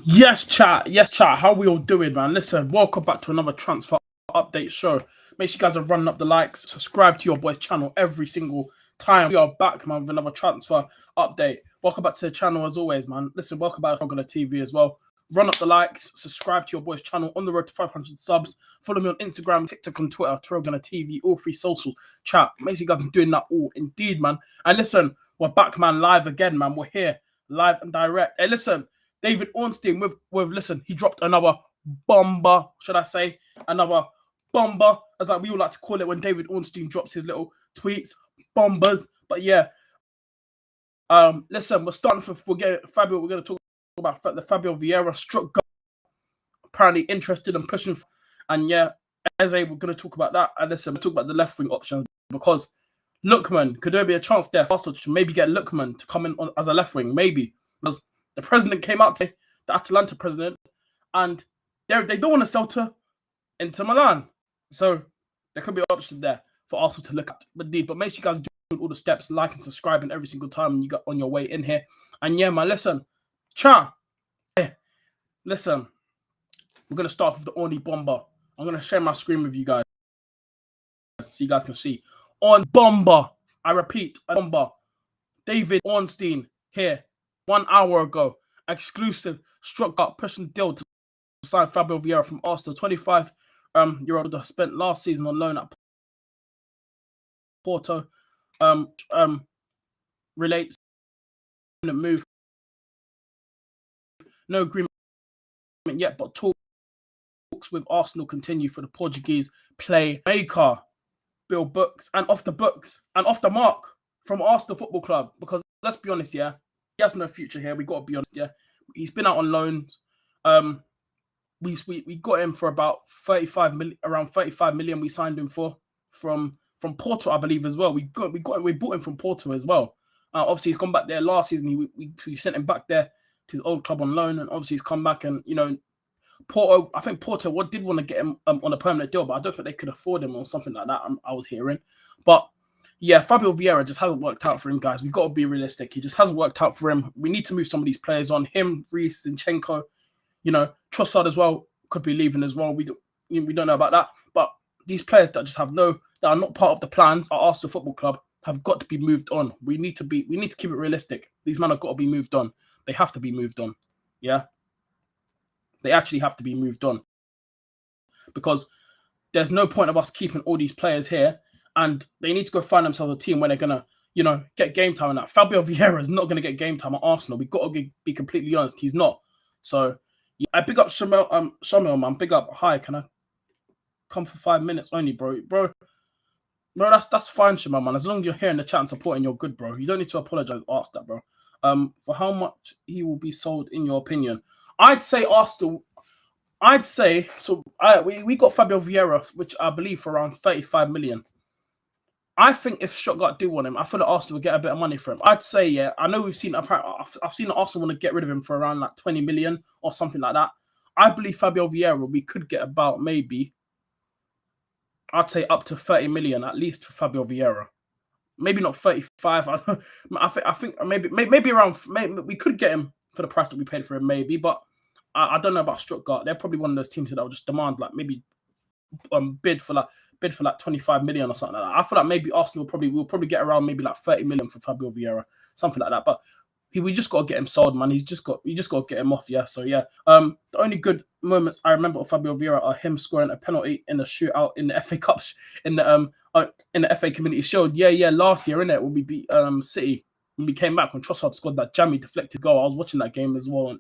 Yes, chat. Yes, chat. How we all doing, man? Listen, welcome back to another transfer update show. Make sure you guys are running up the likes. Subscribe to your boy's channel every single time. We are back, man, with another transfer update. Welcome back to the channel as always, man. Listen, welcome back to TyrellgunnerTV as well. Run up the likes. Subscribe to your boy's channel on the road to 500 subs. Follow me on Instagram, TikTok, and Twitter. TyrellgunnerTV, all free social chat. Make sure you guys are doing that all indeed, man. And listen, we're back, man, live again, man. We're here, live and direct. Hey, listen. David Ornstein listen, he dropped another bomber, should I say? Another bomber, as like we would like to call it when David Ornstein drops his little tweets, bombers. But yeah, listen, we're starting for Fabio. We're going to talk about the Fabio Vieira STUTTGART, apparently interested and pushing. And yeah, Eze, we're going to talk about that. And listen, we'll talk about the left wing options because Lookman, could there be a chance there for Arsenal to maybe get Lookman to come in as a left wing? Maybe. Because the president came out today, the Atalanta president, and they don't want to sell to Inter Milan. So there could be an option there for Arsenal to look at. But make sure you guys do all the steps, like and subscribing every single time you got on your way in here. And yeah, man, listen, listen, we're going to start with the Orny bomber. I'm going to share my screen with you guys so you guys can see. On bomber, I repeat, a bomber. David Ornstein here. 1 hour ago, exclusive STUTTGART pushing deal to sign Fabio Vieira from Arsenal. 25-year-old spent last season on loan at Porto. Relates move. No agreement yet, but talks with Arsenal continue for the Portuguese playmaker. Bill books and off the mark from Arsenal Football Club. Because let's be honest, yeah. He has no future here. We got to be honest. Yeah, he's been out on loans. We got him for about 35 million, around 35 million. We signed him for from Porto, I believe, as well. We bought him from Porto as well. Obviously, he's gone back there last season. We sent him back there to his old club on loan, and obviously he's come back. And you know, Porto. I think Porto did want to get him on a permanent deal, but I don't think they could afford him or something like that. I was hearing, but. Yeah, Fabio Vieira just hasn't worked out for him, guys. We've got to be realistic. He just hasn't worked out for him. We need to move some of these players on. Him, Reece, Zinchenko, Trossard as well could be leaving as well. We don't know about that. But these players that just that are not part of the plans at Arsenal Football Club have got to be moved on. We need to keep it realistic. These men have got to be moved on. They have to be moved on. Yeah. They actually have to be moved on. Because there's no point of us keeping all these players here. And they need to go find themselves a team where they're going to, get game time. And that Fabio Vieira is not going to get game time at Arsenal. We've got to be completely honest. He's not. So, yeah, I big up Shamil, man. Big up. Hi, can I come for 5 minutes only, bro? Bro, that's fine, Shamil, man. As long as you're here in the chat and supporting, you're good, bro. You don't need to apologize. Ask that, bro. For how much he will be sold, in your opinion? I'd say Arsenal. We got Fabio Vieira, which I believe for around 35 million. I think if STUTTGART do want him, I feel like Arsenal would get a bit of money for him. I'd say, yeah. I know I've seen Arsenal want to get rid of him for around like 20 million or something like that. I believe Fabio Vieira, we could get about maybe, I'd say up to 30 million at least for Fabio Vieira. Maybe not 35. I think maybe around. We could get him for the price that we paid for him, maybe. But I don't know about STUTTGART. They're probably one of those teams that will just demand like maybe bid for like 25 million or something like that. I feel like maybe Arsenal will probably get around maybe like 30 million for Fabio Vieira, something like that. But we just got to get him sold, man. We just got to get him off, yeah. So yeah, the only good moments I remember of Fabio Vieira are him scoring a penalty in the shootout in the FA Cup in the FA Community Shield. Yeah, last year, innit, when we beat City. When we came back when Trossard scored that jammy deflected goal. I was watching that game as well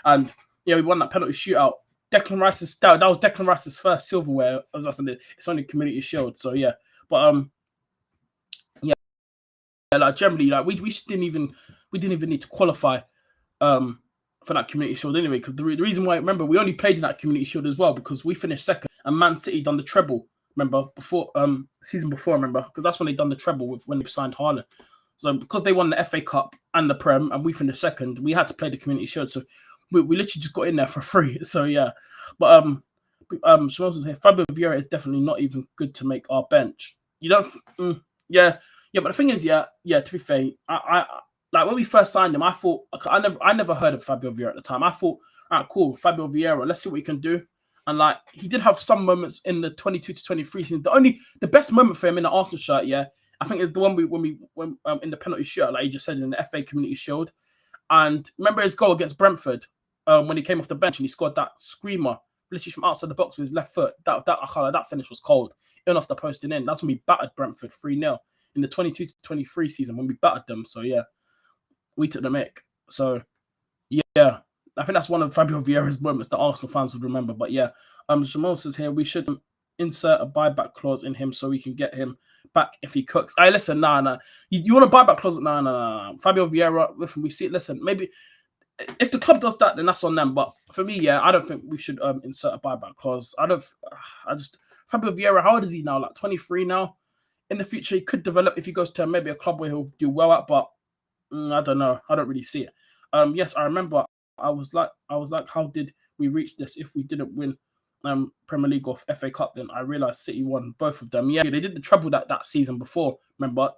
and yeah, we won that penalty shootout. That was Declan Rice's first silverware. As I said, it's only Community Shield, so yeah. But yeah, like generally, like we didn't even need to qualify for that Community Shield anyway. Because the reason why, remember, we only played in that Community Shield as well because we finished second and Man City done the treble. Remember before season before, remember, because that's when they done the treble when they signed Haaland. So because they won the FA Cup and the Prem and we finished second, we had to play the Community Shield. So we literally just got in there for free. So yeah, but Fabio Vieira is definitely not even good to make our bench. You don't, yeah. But the thing is, yeah. To be fair, like when we first signed him, I thought I never heard of Fabio Vieira at the time. I thought, all right, cool, Fabio Vieira, let's see what we can do. And like he did have some moments in the 22 to 23 season. The best moment for him in the Arsenal shirt, yeah, I think is the one when in the penalty shirt, like you just said, in the FA Community Shield. And remember his goal against Brentford when he came off the bench and he scored that screamer literally from outside the box with his left foot. That finish was cold, in off the post and in. That's when we battered Brentford 3-0 in the 22 to 23 season when we battered them. So yeah, we took the mick. So yeah, I think that's one of Fabio Vieira's moments that Arsenal fans would remember. But yeah, Jamal says here we should insert a buyback clause in him so we can get him back if he cooks. Hey, listen, nah. You want a buyback clause? Nah. Fabio Vieira, listen, we see it. Listen, maybe if the club does that, then that's on them. But for me, yeah, I don't think we should insert a buyback clause. Fabio Vieira, how old is he now? Like 23 now. In the future, he could develop if he goes to maybe a club where he'll do well at, but I don't know. I don't really see it. Yes, I remember. I was like, how did we reach this if we didn't win Premier League or FA Cup? Then I realized City won both of them. Yeah, they did the treble that season before. Remember,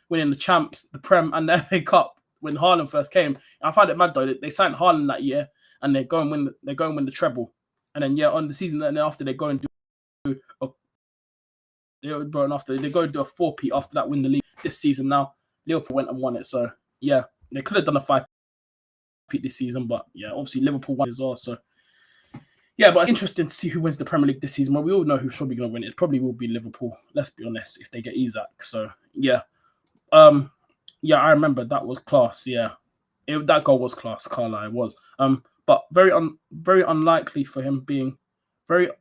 winning the champs, the Prem, and the FA Cup when Haaland first came. I find it mad though. They signed Haaland that year, and they go and win the treble. And then yeah, on the season and then after they go and do they go and do a 4-peat after that, win the league this season. Now Liverpool went and won it. So yeah, they could have done a 5-peat this season, but yeah, obviously Liverpool won as well. So yeah, but interesting to see who wins the Premier League this season. Well, we all know who's probably going to win it. It probably will be Liverpool. Let's be honest, if they get Isak. So yeah, yeah, I remember that was class. Yeah, that goal was class. Carlisle was. But very unlikely for him being very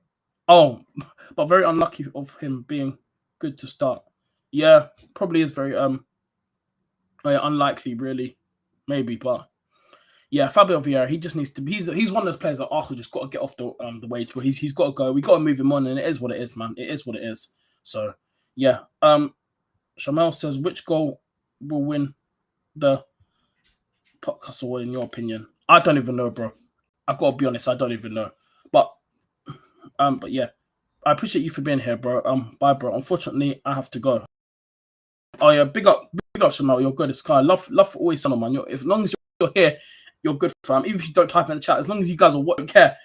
unlucky of him being good to start. Yeah, probably is very unlikely, really, maybe, but. Yeah, Fabio Vieira, he just needs to be. He's one of those players that Arsenal just got to get off the wage. But he's got to go. We got to move him on, and it is what it is, man. It is what it is. So yeah. Shamel says, which goal will win the podcast award in your opinion? I don't even know, bro. I've got to be honest. I don't even know. But yeah, I appreciate you for being here, bro. Bye, bro. Unfortunately, I have to go. Oh yeah, big up, Shamel. You're good. It's kind of love for always, son, man. As long as you're here. You're good, fam. Even if you don't type in the chat, as long as you guys are what care,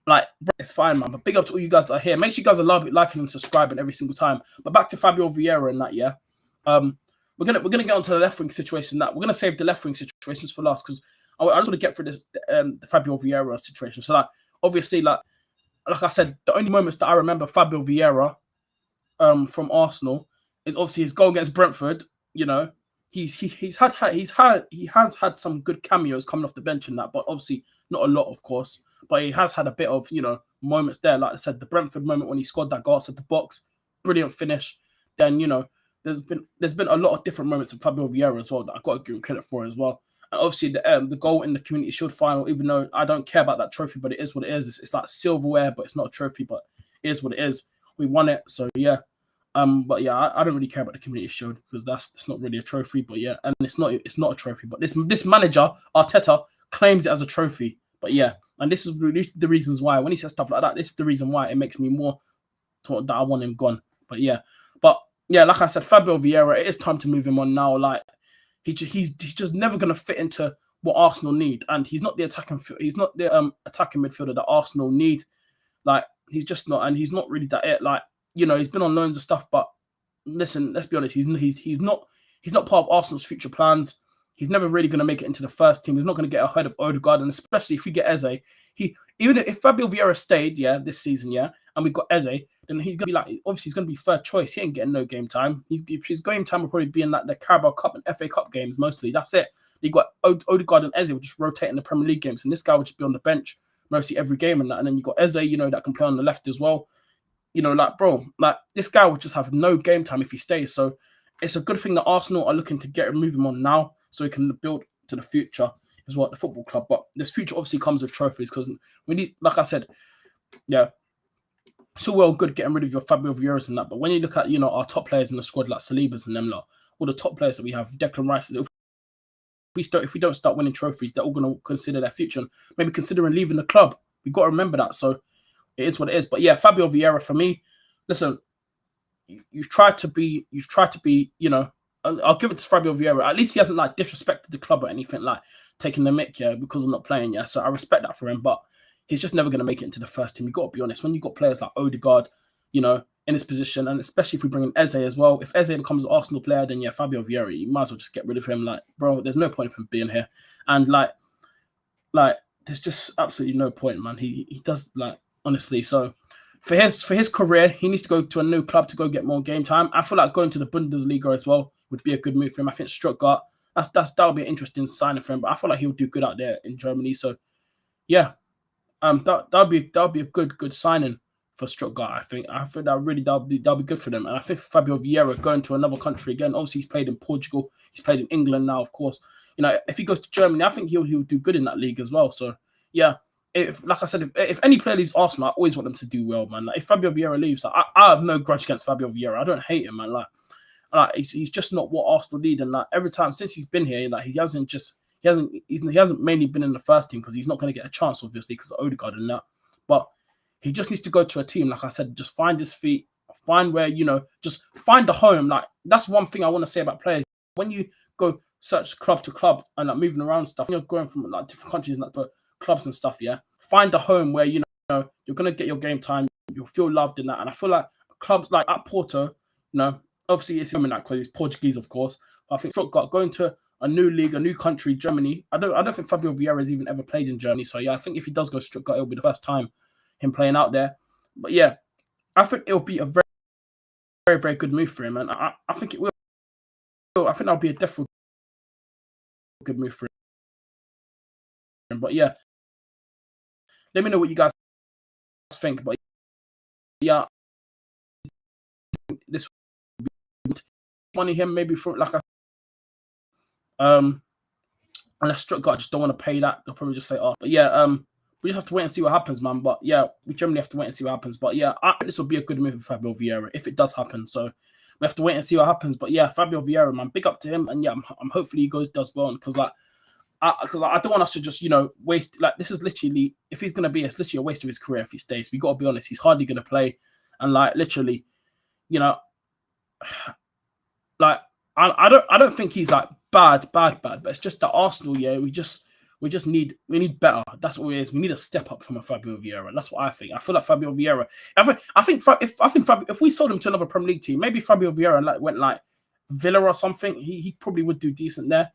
like, bro, it's fine, man. But big up to all you guys that are here. Make sure you guys are liking and subscribing every single time. But back to Fabio Vieira and that, yeah. We're gonna get onto the left wing situation. That we're gonna save the left wing situations for last because I just want to get through this the Fabio Vieira situation. So like, obviously, like I said, the only moments that I remember Fabio Vieira from Arsenal is obviously his goal against Brentford. You know. He has had some good cameos coming off the bench and that, but obviously not a lot, of course. But he has had a bit of moments there. Like I said, the Brentford moment when he scored that goal outside the box, brilliant finish. Then there's been a lot of different moments of Fabio Vieira as well that I've got to give him credit for as well. And obviously the goal in the Community Shield final, even though I don't care about that trophy, but it is what it is. It's like silverware, but it's not a trophy, but it is what it is. We won it, so yeah. But yeah, I don't really care about the Community Shield because that's not really a trophy. But yeah, and it's not a trophy. But this manager Arteta claims it as a trophy. But yeah, and this is the reasons why when he says stuff like that, this is the reason why it makes me more that I want him gone. But yeah, like I said, Fabio Vieira, it is time to move him on now. Like he's just never gonna fit into what Arsenal need, and he's not the attacking midfielder that Arsenal need. Like he's just not, and he's not really that it. Like. He's been on loans and stuff, but listen, let's be honest, he's not part of Arsenal's future plans. He's never really going to make it into the first team. He's not going to get ahead of Odegaard, and especially if we get Eze, even if Fabio Vieira stayed, this season, and we got Eze, then he's going to be obviously he's going to be third choice. He ain't getting no game time. His game time will probably be in the Carabao Cup and FA Cup games mostly. That's it. You got Odegaard and Eze will just rotate in the Premier League games, and this guy will just be on the bench mostly every game and that. And then you got Eze, that can play on the left as well. Bro, this guy will just have no game time if he stays. So it's a good thing that Arsenal are looking to move him on now so he can build to the future as well at the football club. But this future obviously comes with trophies because we need, like I said, yeah, it's all well good getting rid of your Fabio Vieiras and that. But when you look at, our top players in the squad like Saliba's and them lot, all the top players that we have, Declan Rice, if we don't start winning trophies, they're all going to consider their future and maybe considering leaving the club. We've got to remember that. So it is what it is. But yeah, Fabio Vieira for me, listen, you've tried to be, I'll give it to Fabio Vieira. At least he hasn't like disrespected the club or anything, like taking the mick, yeah, because I'm not playing, yeah. So I respect that for him, but he's just never going to make it into the first team. You got to be honest. When you got players like Odegaard, you know, in his position, and especially if we bring in Eze as well. If Eze becomes an Arsenal player, then yeah, Fabio Vieira, you might as well just get rid of him. Like, bro, there's no point of him being here, and like there's just absolutely no point, man. He does, like, honestly. So for his career, he needs to go to a new club to go get more game time. I feel like going to the Bundesliga as well would be a good move for him. I think Stuttgart, that'll be an interesting signing for him. But I feel like he'll do good out there in Germany. So yeah, that'll be a good signing for Stuttgart. I think that'll be good for them. And I think Fabio Vieira going to another country again. Obviously, he's played in Portugal. He's played in England now, of course. You know, if he goes to Germany, I think he'll do good in that league as well. So yeah, like I said, if any player leaves Arsenal, I always want them to do well, man. Like, if Fabio Vieira leaves, I have no grudge against Fabio Vieira. I don't hate him, man. Like he's just not what Arsenal need. And like every time since he's been here, like he hasn't mainly been in the first team because he's not going to get a chance, obviously, because of Odegaard and that. But he just needs to go to a team, like I said, just find his feet, find where, you know, just find a home. Like, that's one thing I want to say about players. When you go search club to club and like moving around stuff, you're going from like different countries and like to clubs and stuff, yeah. Find a home where, you know, you're gonna get your game time, you'll feel loved in that. And I feel like clubs like at Porto, you know, obviously it's him in that because he's Portuguese, of course. But I think Stuttgart going to a new league, a new country, Germany. I don't think Fabio Vieira has even ever played in Germany. So yeah, I think if he does go to Stuttgart, it'll be the first time him playing out there. But yeah, I think it'll be a very, very, very good move for him, and I think it will. I think that'll be a definitely good move for him. But yeah, let me know what you guys think. But yeah, this money him maybe for like unless Stuttgart just don't want to pay that, they'll probably just say, oh, but yeah, we just have to wait and see what happens, man. But yeah, we generally have to wait and see what happens. But yeah, I think this will be a good move for Fabio Vieira if it does happen. So we have to wait and see what happens. But yeah, Fabio Vieira, man, big up to him. And yeah, I'm hopefully he does well, because like, because I don't want us to just, you know, waste. Like, this is literally, if he's gonna be, it's literally a waste of his career if he stays. We got to be honest, he's hardly gonna play, and like literally, you know, like I don't think he's like bad, but it's just that Arsenal, yeah, we need better. That's what it is. We need a step up from a Fabio Vieira. That's what I think. I feel like Fabio Vieira. I think if we sold him to another Premier League team, maybe Fabio Vieira like went like Villa or something, he probably would do decent there.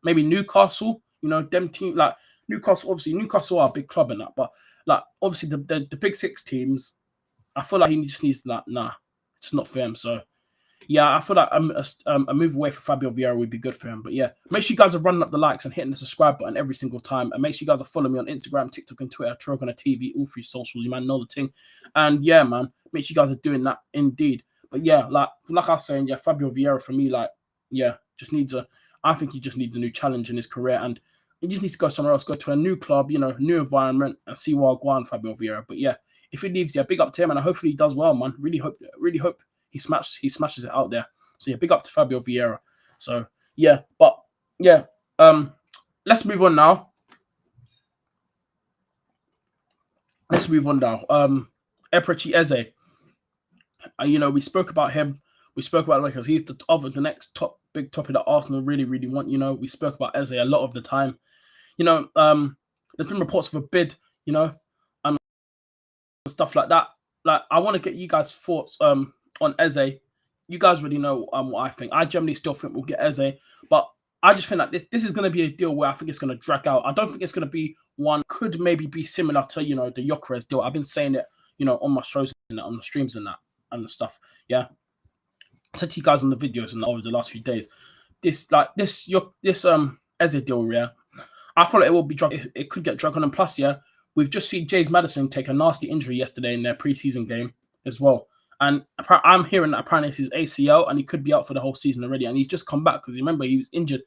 Maybe Newcastle, you know, them team like Newcastle. Obviously, Newcastle are a big club in that, but like obviously the big six teams, I feel like he just needs that. Nah, it's not for him. So yeah, I feel like a move away for Fabio Vieira would be good for him. But yeah, make sure you guys are running up the likes and hitting the subscribe button every single time. And make sure you guys are following me on Instagram, TikTok, and Twitter, TyrellgunnerTV, all three socials. You man know the thing. And yeah, man, make sure you guys are doing that indeed. But yeah, like I was saying, yeah, Fabio Vieira for me, like, yeah, I think he just needs a new challenge in his career, and he just needs to go somewhere else, go to a new club, you know, new environment, and see what go on Fabio Vieira. But yeah, if he leaves, yeah, big up to him, and hopefully he does well, man. Really hope he smashes it out there. So yeah, big up to Fabio Vieira. So yeah, but yeah, let's move on now. Eberechi Eze. You know, we spoke about him. We spoke about him because he's the next big topic that Arsenal really, really want. You know, we spoke about Eze a lot of the time. You know, there's been reports of a bid, you know, stuff like that. Like, I want to get you guys' thoughts on Eze. You guys already know what I think. I generally still think we'll get Eze, but I just think that this is going to be a deal where I think it's going to drag out. I don't think it's going to be one. Could maybe be similar to, you know, the Gyökeres deal. I've been saying it, you know, on my shows and on the streams and that and the stuff. Yeah, I said to you guys on the videos and over the last few days, this Eze deal, yeah, I feel like it will be drug. It could get drug on, and plus, yeah, we've just seen James Maddison take a nasty injury yesterday in their preseason game as well. And I'm hearing that apparently it's his ACL, and he could be out for the whole season already. And he's just come back because remember he was injured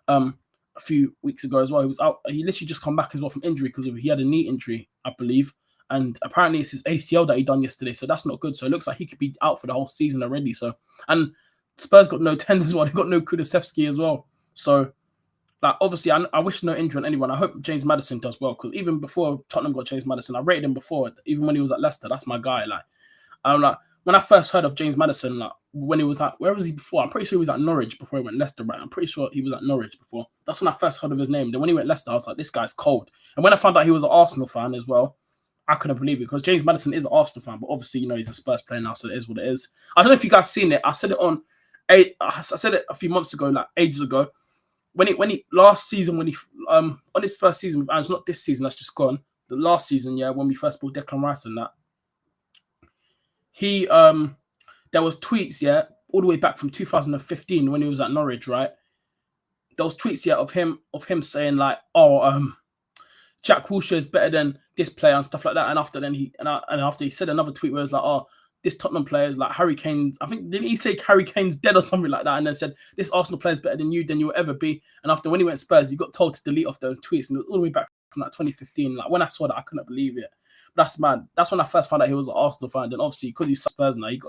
a few weeks ago as well. He was out. He literally just come back as well from injury because he had a knee injury, I believe. And apparently it's his ACL that he done yesterday, so that's not good. So it looks like he could be out for the whole season already. So, and Spurs got no tens as well. They got no Kulusevski as well. So, like, obviously, I wish no injury on anyone. I hope James Maddison does well, because even before Tottenham got James Maddison, I rated him before. Even when he was at Leicester, that's my guy. Like, I'm like, when I first heard of James Maddison, like, when he was at, where was he before? I'm pretty sure he was at Norwich before he went Leicester, right? I'm pretty sure he was at Norwich before. That's when I first heard of his name. Then when he went Leicester, I was like, this guy's cold. And when I found out he was an Arsenal fan as well, I couldn't believe it, because James Maddison is an Arsenal fan, but obviously, you know, he's a Spurs player now, so it is what it is. I don't know if you guys seen it. I said it a few months ago, like ages ago. When he last season, when he on his first season, and it's not this season that's just gone, the last season, yeah, when we first bought Declan Rice and that, he there was tweets, yeah, all the way back from 2015 when he was at Norwich, right? There was tweets, yeah, of him saying like, oh, Jack Wilshere is better than this player and stuff like that. And after he said another tweet where it was like, oh, this Tottenham player is like Harry Kane's. I think, didn't he say Harry Kane's dead or something like that? And then said, this Arsenal player is better than you will ever be. And after, when he went Spurs, he got told to delete off those tweets, and it was all the way back from like 2015. Like, when I saw that, I couldn't believe it. But that's mad. That's when I first found out he was an Arsenal fan. Then obviously, because he's Spurs now, he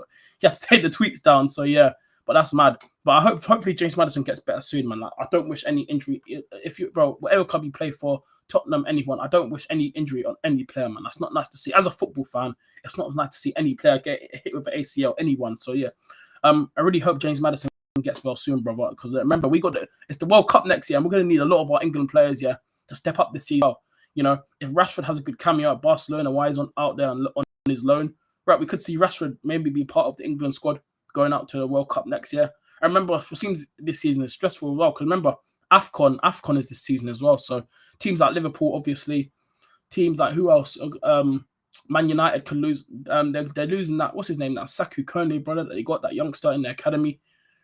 had to take the tweets down. So yeah, but that's mad. But hopefully James Maddison gets better soon, man. Like, I don't wish any injury. If you, bro, whatever club you play for, Tottenham, anyone, I don't wish any injury on any player, man. That's not nice to see. As a football fan, it's not nice to see any player get hit with an ACL, anyone. So yeah, I really hope James Maddison gets well soon, brother. Because remember, it's the World Cup next year, and we're gonna need a lot of our England players, yeah, to step up this season. You know, if Rashford has a good cameo at Barcelona, why is out there on his loan? Right, we could see Rashford maybe be part of the England squad going out to the World Cup next year. I remember for teams this season is stressful as well, because remember, AFCON is this season as well. So teams like Liverpool, obviously, teams like who else? Man United could lose. They're losing that. What's his name now? Saku Koné, brother. They got that youngster in their academy.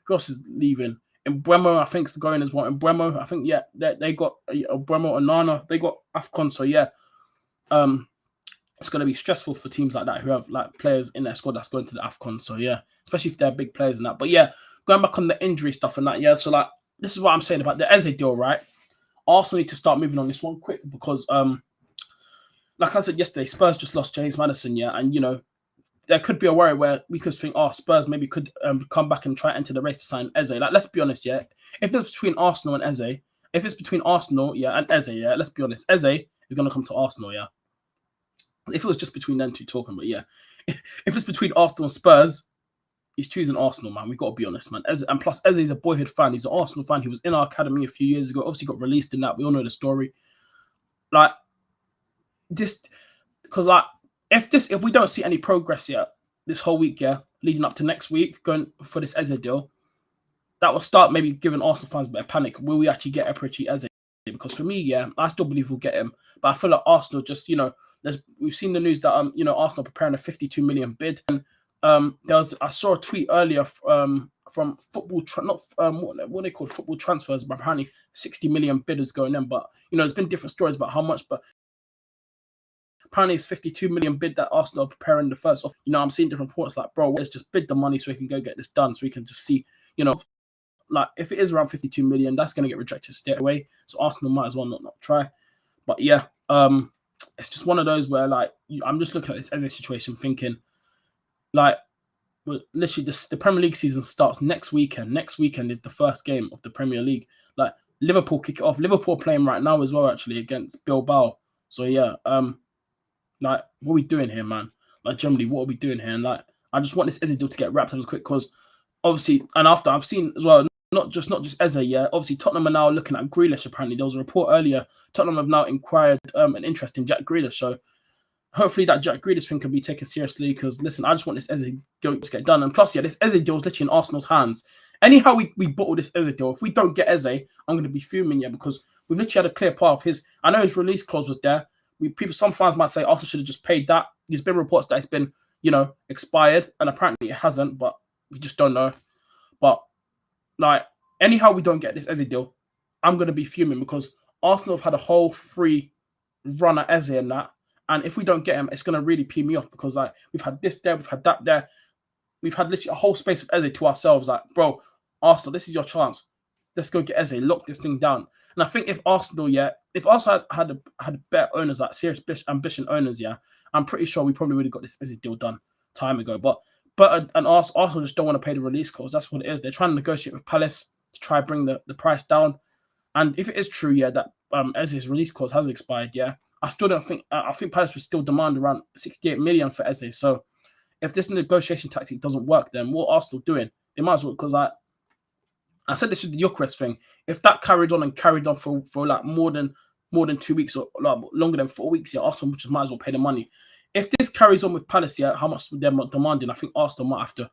Who else is leaving? And Bremo, I think, is going as well. And Bremo, I think, yeah, they got Bremo and Nana. They got AFCON. So yeah, it's going to be stressful for teams like that who have like players in their squad that's going to the AFCON. So yeah, especially if they're big players and that. But yeah, going back on the injury stuff and that, yeah. So like, this is what I'm saying about the Eze deal, right? Arsenal need to start moving on this one quick, because like I said yesterday, Spurs just lost James Maddison, yeah, and you know, there could be a worry where we could think, oh, Spurs maybe could come back and try enter the race to sign Eze. Like, let's be honest, yeah. If it's between Arsenal and Eze, if it's between Arsenal, yeah, and Eze, yeah, let's be honest, Eze is going to come to Arsenal, yeah. If it was just between them two talking, but yeah, if it's between Arsenal and Spurs, he's choosing Arsenal, man. We've got to be honest, man. And plus, Eze is a boyhood fan. He's an Arsenal fan. He was in our academy a few years ago. Obviously, got released in that. We all know the story. Like, this, because like, if we don't see any progress yet this whole week, yeah, leading up to next week, going for this Eze deal, that will start maybe giving Arsenal fans a bit of panic. Will we actually get Eperechi Eze? Because for me, yeah, I still believe we'll get him. But I feel like Arsenal just, you know, we've seen the news that you know, Arsenal preparing a 52 million bid. And I saw a tweet earlier from football, what they call football transfers, but apparently 60 million bidders going in. But you know, there's been different stories about how much, but apparently it's 52 million bid that Arsenal are preparing the first off. You know, I'm seeing different reports like, bro, let's just bid the money so we can go get this done, so we can just see, you know, like if it is around 52 million, that's going to get rejected straight away. So Arsenal might as well not try. But yeah, it's just one of those where like I'm just looking at this Eze situation, thinking like, literally the Premier League season starts next weekend. Next weekend is the first game of the Premier League. Like, Liverpool kick it off. Liverpool playing right now as well, actually, against Bilbao. So yeah, like, what are we doing here, man? Like, generally, what are we doing here? And like, I just want this Eze deal to get wrapped up as quick, because obviously, and after I've seen as well, not just Eze, yeah. Obviously, Tottenham are now looking at Grealish. Apparently, there was a report earlier. Tottenham have now inquired an interest in Jack Grealish. So hopefully that Jack Grealish thing can be taken seriously, because listen, I just want this Eze deal to get done. And plus, yeah, this Eze deal is literally in Arsenal's hands. Anyhow, we bottle this Eze deal. If we don't get Eze, I'm going to be fuming, yeah, because we've literally had a clear path. I know his release clause was there. Some fans might say Arsenal should have just paid that. There's been reports that it's been, you know, expired, and apparently it hasn't, but we just don't know. But like, anyhow, we don't get this Eze deal, I'm going to be fuming, because Arsenal have had a whole free run at Eze and that. And if we don't get him, it's going to really pee me off, because like, we've had this there, we've had that there. We've had literally a whole space of Eze to ourselves. Like, bro, Arsenal, this is your chance. Let's go get Eze, lock this thing down. And I think if Arsenal had better owners, like serious ambition owners, yeah, I'm pretty sure we probably would have got this Eze deal done time ago. But Arsenal just don't want to pay the release clause. That's what it is. They're trying to negotiate with Palace to try bring the price down. And if it is true, yeah, that Eze's release clause has expired, yeah, I still don't think. I think Palace would still demand around 68 million for Eze. So if this negotiation tactic doesn't work, then what Arsenal doing? They might as well, because I said this with the Gyökeres thing. If that carried on for like more than 2 weeks or like longer than 4 weeks, yeah, Arsenal just might as well pay the money. If this carries on with Palace, yeah, how much they're demanding, I think Arsenal might have to,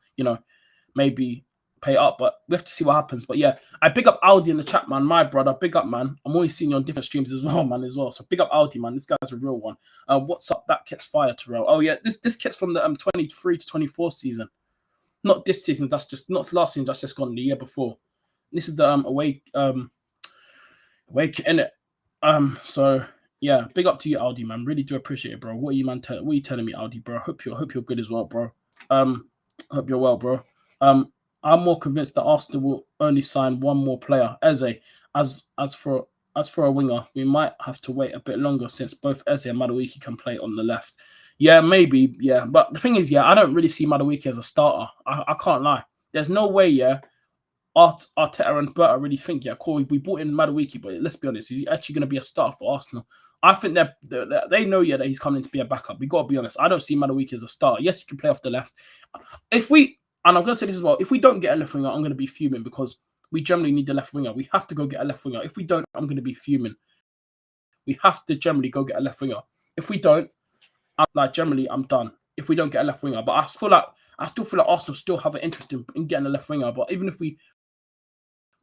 maybe pay up, but we have to see what happens. But yeah, I big up Aldi in the chat, man. My brother, big up, man. I'm always seeing you on different streams as well, man, as well. So big up Aldi, man. This guy's a real one. What's up? That kit's fire, Tyrell. Oh yeah, this kit's from the 23 to 24 season. Not this season. That's just not last season. That's just gone the year before. This is the away kit, innit? So yeah, big up to you, Aldi, man. Really do appreciate it, bro. What are you, man? What are you telling me, Aldi, bro? Hope you're good as well, bro. Hope you're well, bro. I'm more convinced that Arsenal will only sign one more player, Eze. As for a winger, we might have to wait a bit longer since both Eze and Madueke can play on the left. Yeah, maybe, yeah. But the thing is, yeah, I don't really see Madueke as a starter. I can't lie. There's no way, yeah, Arteta and Berta really think, yeah, cool, we bought in Madueke, but let's be honest, is he actually going to be a starter for Arsenal? I think they know, yeah, that he's coming to be a backup. We got to be honest. I don't see Madueke as a starter. Yes, he can play off the left. And I'm going to say this as well, if we don't get a left winger, I'm going to be fuming because we generally need the left winger. We have to go get a left winger. If we don't, I'm going to be fuming. We have to generally go get a left winger. If we don't, generally, I'm done. If we don't get a left winger. But I still feel like Arsenal still have an interest in getting a left winger. But even if we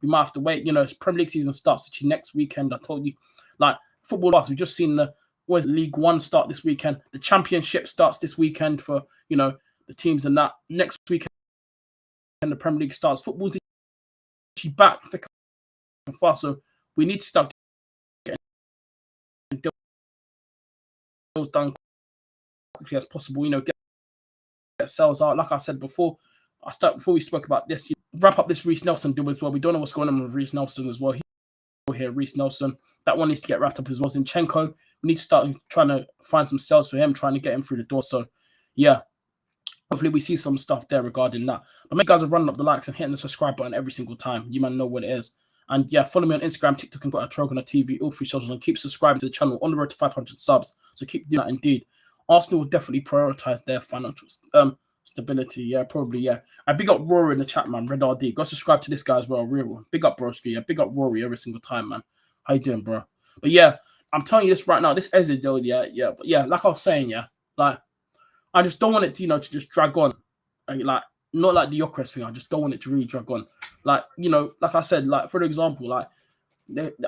might have to wait, Premier League season starts actually next weekend. I told you, like, football last, we've just seen the League One start this weekend. The Championship starts this weekend for, the teams and that. Next weekend, the Premier League starts. Football's actually back thick and fast, so we need to start getting deals done quickly as possible. Get sales out. Like I said before, we spoke about this. Wrap up this Reece Nelson deal as well. We don't know what's going on with Reece Nelson as well. Here, Reece Nelson, that one needs to get wrapped up as well. Zinchenko, we need to start trying to find some sales for him, trying to get him through the door. So, yeah. Hopefully we see some stuff there regarding that. But make guys are running up the likes and hitting the subscribe button every single time. You man know what it is. And yeah, follow me on Instagram, TikTok, and TyrellgunnerTV, all three socials, and keep subscribing to the channel on the road to 500 subs. So keep doing that indeed. Arsenal will definitely prioritize their financial stability. Yeah, probably, yeah. I big up Rory in the chat, man. Red RD. Go subscribe to this guy as well. Real one. Big up Broski. Yeah, big up Rory every single time, man. How you doing, bro? But yeah, I'm telling you this right now. This Eze deal, yeah. But yeah, like I was saying, yeah, like I just don't want it to, to just drag on. Like, not like the Gyökeres thing. I just don't want it to really drag on. Like, like I said, like, for example, like,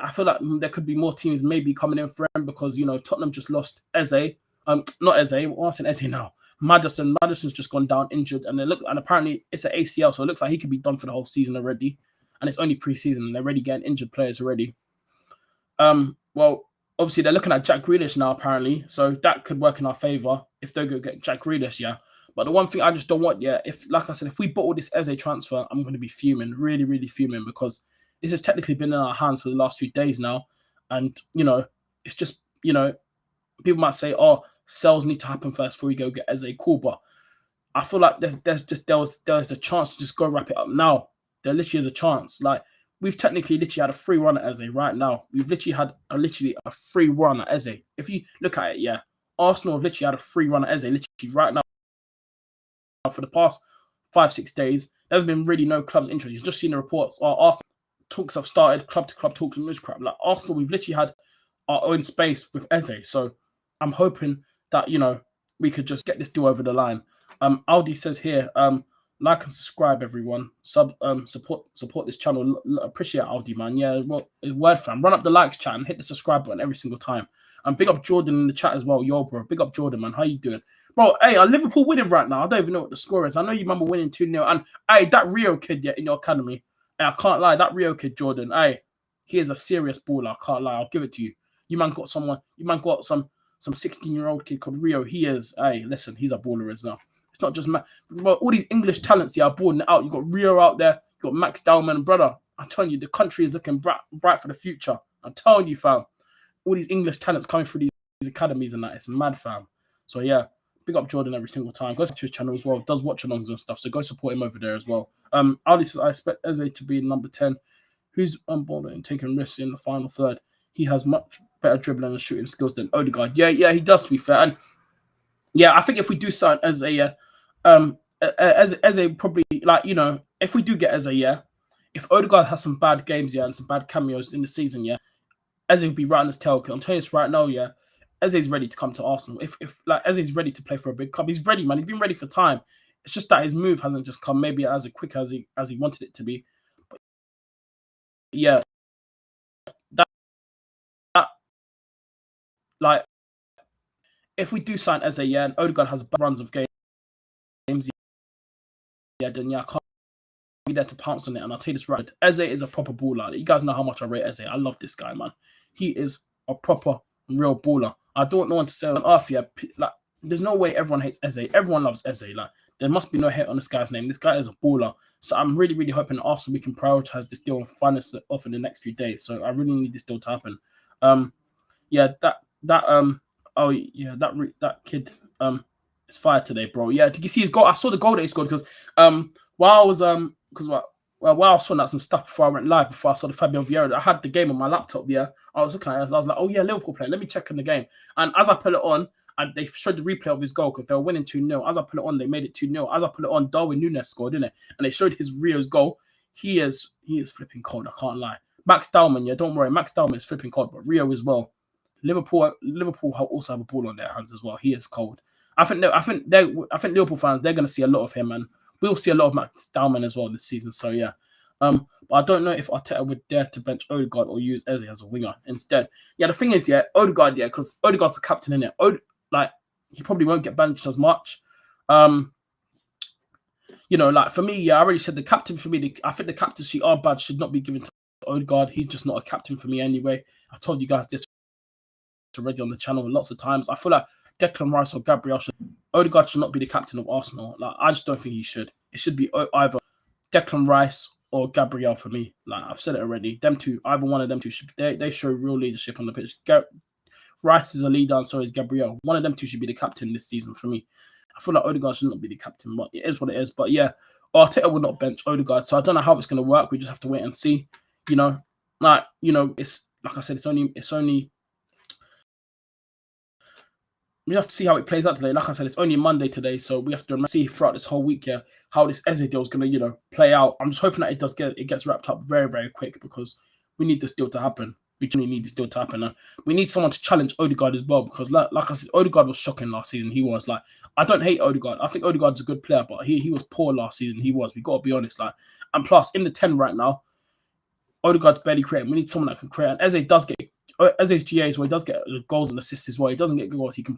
I feel like there could be more teams maybe coming in for him because, Tottenham just lost Eze. Not Eze. What's an Eze now? Maddison. Maddison's just gone down injured. And apparently it's an ACL. So it looks like he could be done for the whole season already. And it's only pre-season and they're already getting injured players already. Well, obviously they're looking at Jack Grealish now, apparently. So that could work in our favour if they go get Jack Grealish, yeah. But the one thing I just don't want, yeah, like I said, if we bottle this Eze transfer, I'm going to be fuming, really, really fuming, because this has technically been in our hands for the last few days now. And, it's just, people might say, oh, sales need to happen first before we go get Eze. Cool, but I feel like there's a chance to just go wrap it up now. There literally is a chance. Like, we've technically literally had a free run at Eze right now. We've literally had a free run at Eze. If you look at it, yeah, Arsenal have literally had a free run at Eze literally right now. For the past 5-6 days, there's been really no clubs interested. You've just seen the reports. Arsenal talks have started, club-to-club talks and this crap. Like Arsenal, we've literally had our own space with Eze. So I'm hoping that we could just get this deal over the line. Aldi says here, like and subscribe, everyone. Support this channel. Appreciate Aldi, man. Yeah, well, word fam. Run up the likes, chat, and hit the subscribe button every single time. And big up Jordan in the chat as well. Yo, bro. Big up Jordan, man. How you doing? Bro, hey, are Liverpool winning right now? I don't even know what the score is. I know you remember winning 2-0. And, hey, that Rio kid, in your academy, hey, I can't lie. That Rio kid, Jordan, hey, he is a serious baller. I can't lie. I'll give it to you. You man got some 16-year-old kid called Rio. He is, hey, listen, he's a baller as well. It's not just, all these English talents here are balling it out. You got Rio out there. You got Max Dowman, brother. I'm telling you, the country is looking bright for the future. I'm telling you, fam. All these English talents coming through these academies and that. It's mad, fam. So, yeah. Big up Jordan every single time. Go to his channel as well. Does watch-alongs and stuff. So go support him over there as well. Ali says, I expect Eze to be number 10. Who's unbothered and taking risks in the final third? He has much better dribbling and shooting skills than Odegaard. Yeah, he does, to be fair. And yeah, I think if we do sign Eze, Eze probably, like, you know, if we do get Eze, yeah, if Odegaard has some bad games, yeah, and some bad cameos in the season, yeah, Eze will be right on his tail. I'm telling you this right now, yeah, Eze's ready to come to Arsenal. If like Eze's ready to play for a big club, he's ready, man. He's been ready for time. It's just that his move hasn't just come maybe as quick as he wanted it to be. But yeah, that like if we do sign Eze, yeah, and Odegaard has runs of games, yeah, then yeah, I can't be there to pounce on it. And I'll tell you this right, Eze is a proper baller. You guys know how much I rate Eze. I love this guy, man. He is a proper real baller. I don't know what to say on earth, yeah. Like, there's no way everyone hates Eze. Everyone loves Eze. Like, there must be no hate on this guy's name. This guy is a baller. So I'm really, really hoping Arsenal we can prioritize this deal and finance it off in the next few days. So I really need this deal to happen. Yeah, that kid is fired today, bro. Yeah, did you see his goal? I saw the goal that he scored because while I was while I was sorting out some stuff before I went live, before I saw the Fabio Vieira, I had the game on my laptop. Yeah, I was looking at it. I was like, oh yeah, Liverpool playing. Let me check in the game. And as I put it on, and they showed the replay of his goal because they were winning 2-0. As I put it on, they made it 2-0. As I put it on, Darwin Núñez scored, didn't it? And they showed his Rio's goal. He is flipping cold. I can't lie. Max Dallman, yeah, don't worry. Max Dallman is flipping cold, but Rio as well. Liverpool also have a ball on their hands as well. He is cold. I think Liverpool fans, they're going to see a lot of him, and we'll see a lot of Max Dallman as well this season. So yeah, but I don't know if Arteta would dare to bench Odegaard or use Eze as a winger instead. Yeah, the thing is, yeah, Odegaard, yeah, because Odegaard's the captain in it. Like, he probably won't get benched as much. You know, like for me, yeah, I already said the captain for me. I think the captaincy badge should not be given to Odegaard. He's just not a captain for me anyway. I told you guys this already on the channel lots of times. I feel like Declan Rice or Gabriel Odegaard should not be the captain of Arsenal. Like, I just don't think he should. It should be either Declan Rice or Gabriel for me. Like, I've said it already. Them two, either one of them two should they show real leadership on the pitch. Rice is a leader, and so is Gabriel. One of them two should be the captain this season for me. I feel like Odegaard should not be the captain, but it is what it is. But yeah, Arteta will not bench Odegaard, so I don't know how it's going to work. We just have to wait and see. You know, it's like I said, it's only. We have to see how it plays out today. Like I said, it's only Monday today, so we have to see throughout this whole week here how this Eze deal is going to, play out. I'm just hoping that it gets wrapped up very, very quick because we need this deal to happen. We really need this deal to happen. And we need someone to challenge Odegaard as well because, like I said, Odegaard was shocking last season. He was like, I don't hate Odegaard. I think Odegaard's a good player, but he was poor last season. He was. We got to be honest. Like, and plus in the 10 right now, Odegaard's barely creating. We need someone that can create. And Eze does get. Eze's GAs where he does get goals and assists as well. He doesn't get goals. He can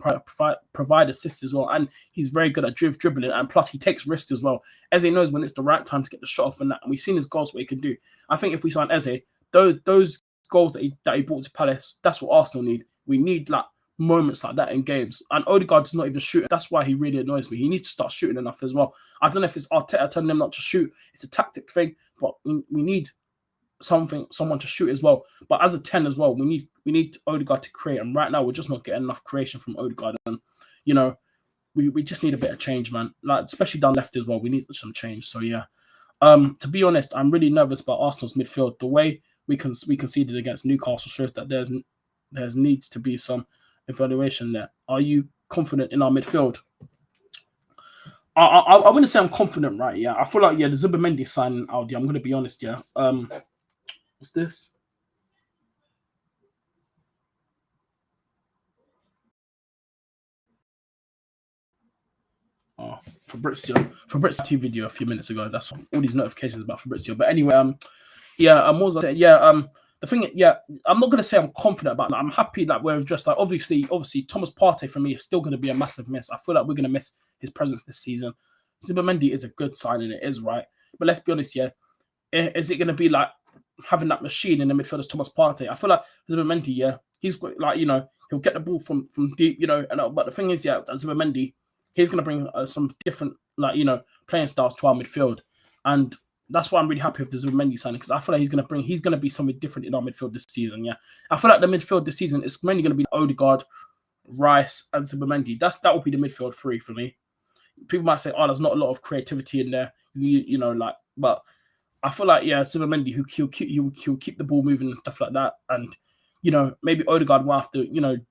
provide assists as well. And he's very good at dribbling. And plus, he takes risks as well. Eze knows when it's the right time to get the shot off and that. And we've seen his goals, what he can do. I think if we sign Eze, those goals that he brought to Palace, that's what Arsenal need. We need like moments like that in games. And Odegaard does not even shoot. That's why he really annoys me. He needs to start shooting enough as well. I don't know if it's Arteta telling him not to shoot. It's a tactic thing. But we need someone to shoot as well. But as a 10 as well, we need Odegaard to create. And right now we're just not getting enough creation from Odegaard. And we just need a bit of change, man. Like, especially down left as well. We need some change. So yeah. To be honest, I'm really nervous about Arsenal's midfield. The way we conceded against Newcastle shows that there's needs to be some evaluation there. Are you confident in our midfield? I wouldn't say I'm confident, right? Yeah, I feel like the Zubimendi signing out. I'm gonna be honest. Yeah. What's this? Oh, Fabrizio TV video a few minutes ago. That's all these notifications about Fabrizio. But anyway, what was I saying? The thing, I'm not gonna say I'm confident about that. I'm happy that we're just like obviously Thomas Partey for me is still gonna be a massive miss. I feel like we're gonna miss his presence this season. Zubimendi is a good signing, it is right. But let's be honest, is it gonna be like having that machine in the midfield as Thomas Partey? I feel like Zubimendi, he's like, he'll get the ball from deep, but the thing is, Zubimendi, he's going to bring some different, playing styles to our midfield. And that's why I'm really happy with the Zubimendi signing, because I feel like he's going to be something different in our midfield this season, I feel like the midfield this season is mainly going to be Odegaard, Rice, and Zubimendi. That will be the midfield three for me. People might say, there's not a lot of creativity in there, but I feel like, Zubimendi, he'll keep the ball moving and stuff like that. And, maybe Odegaard will have to,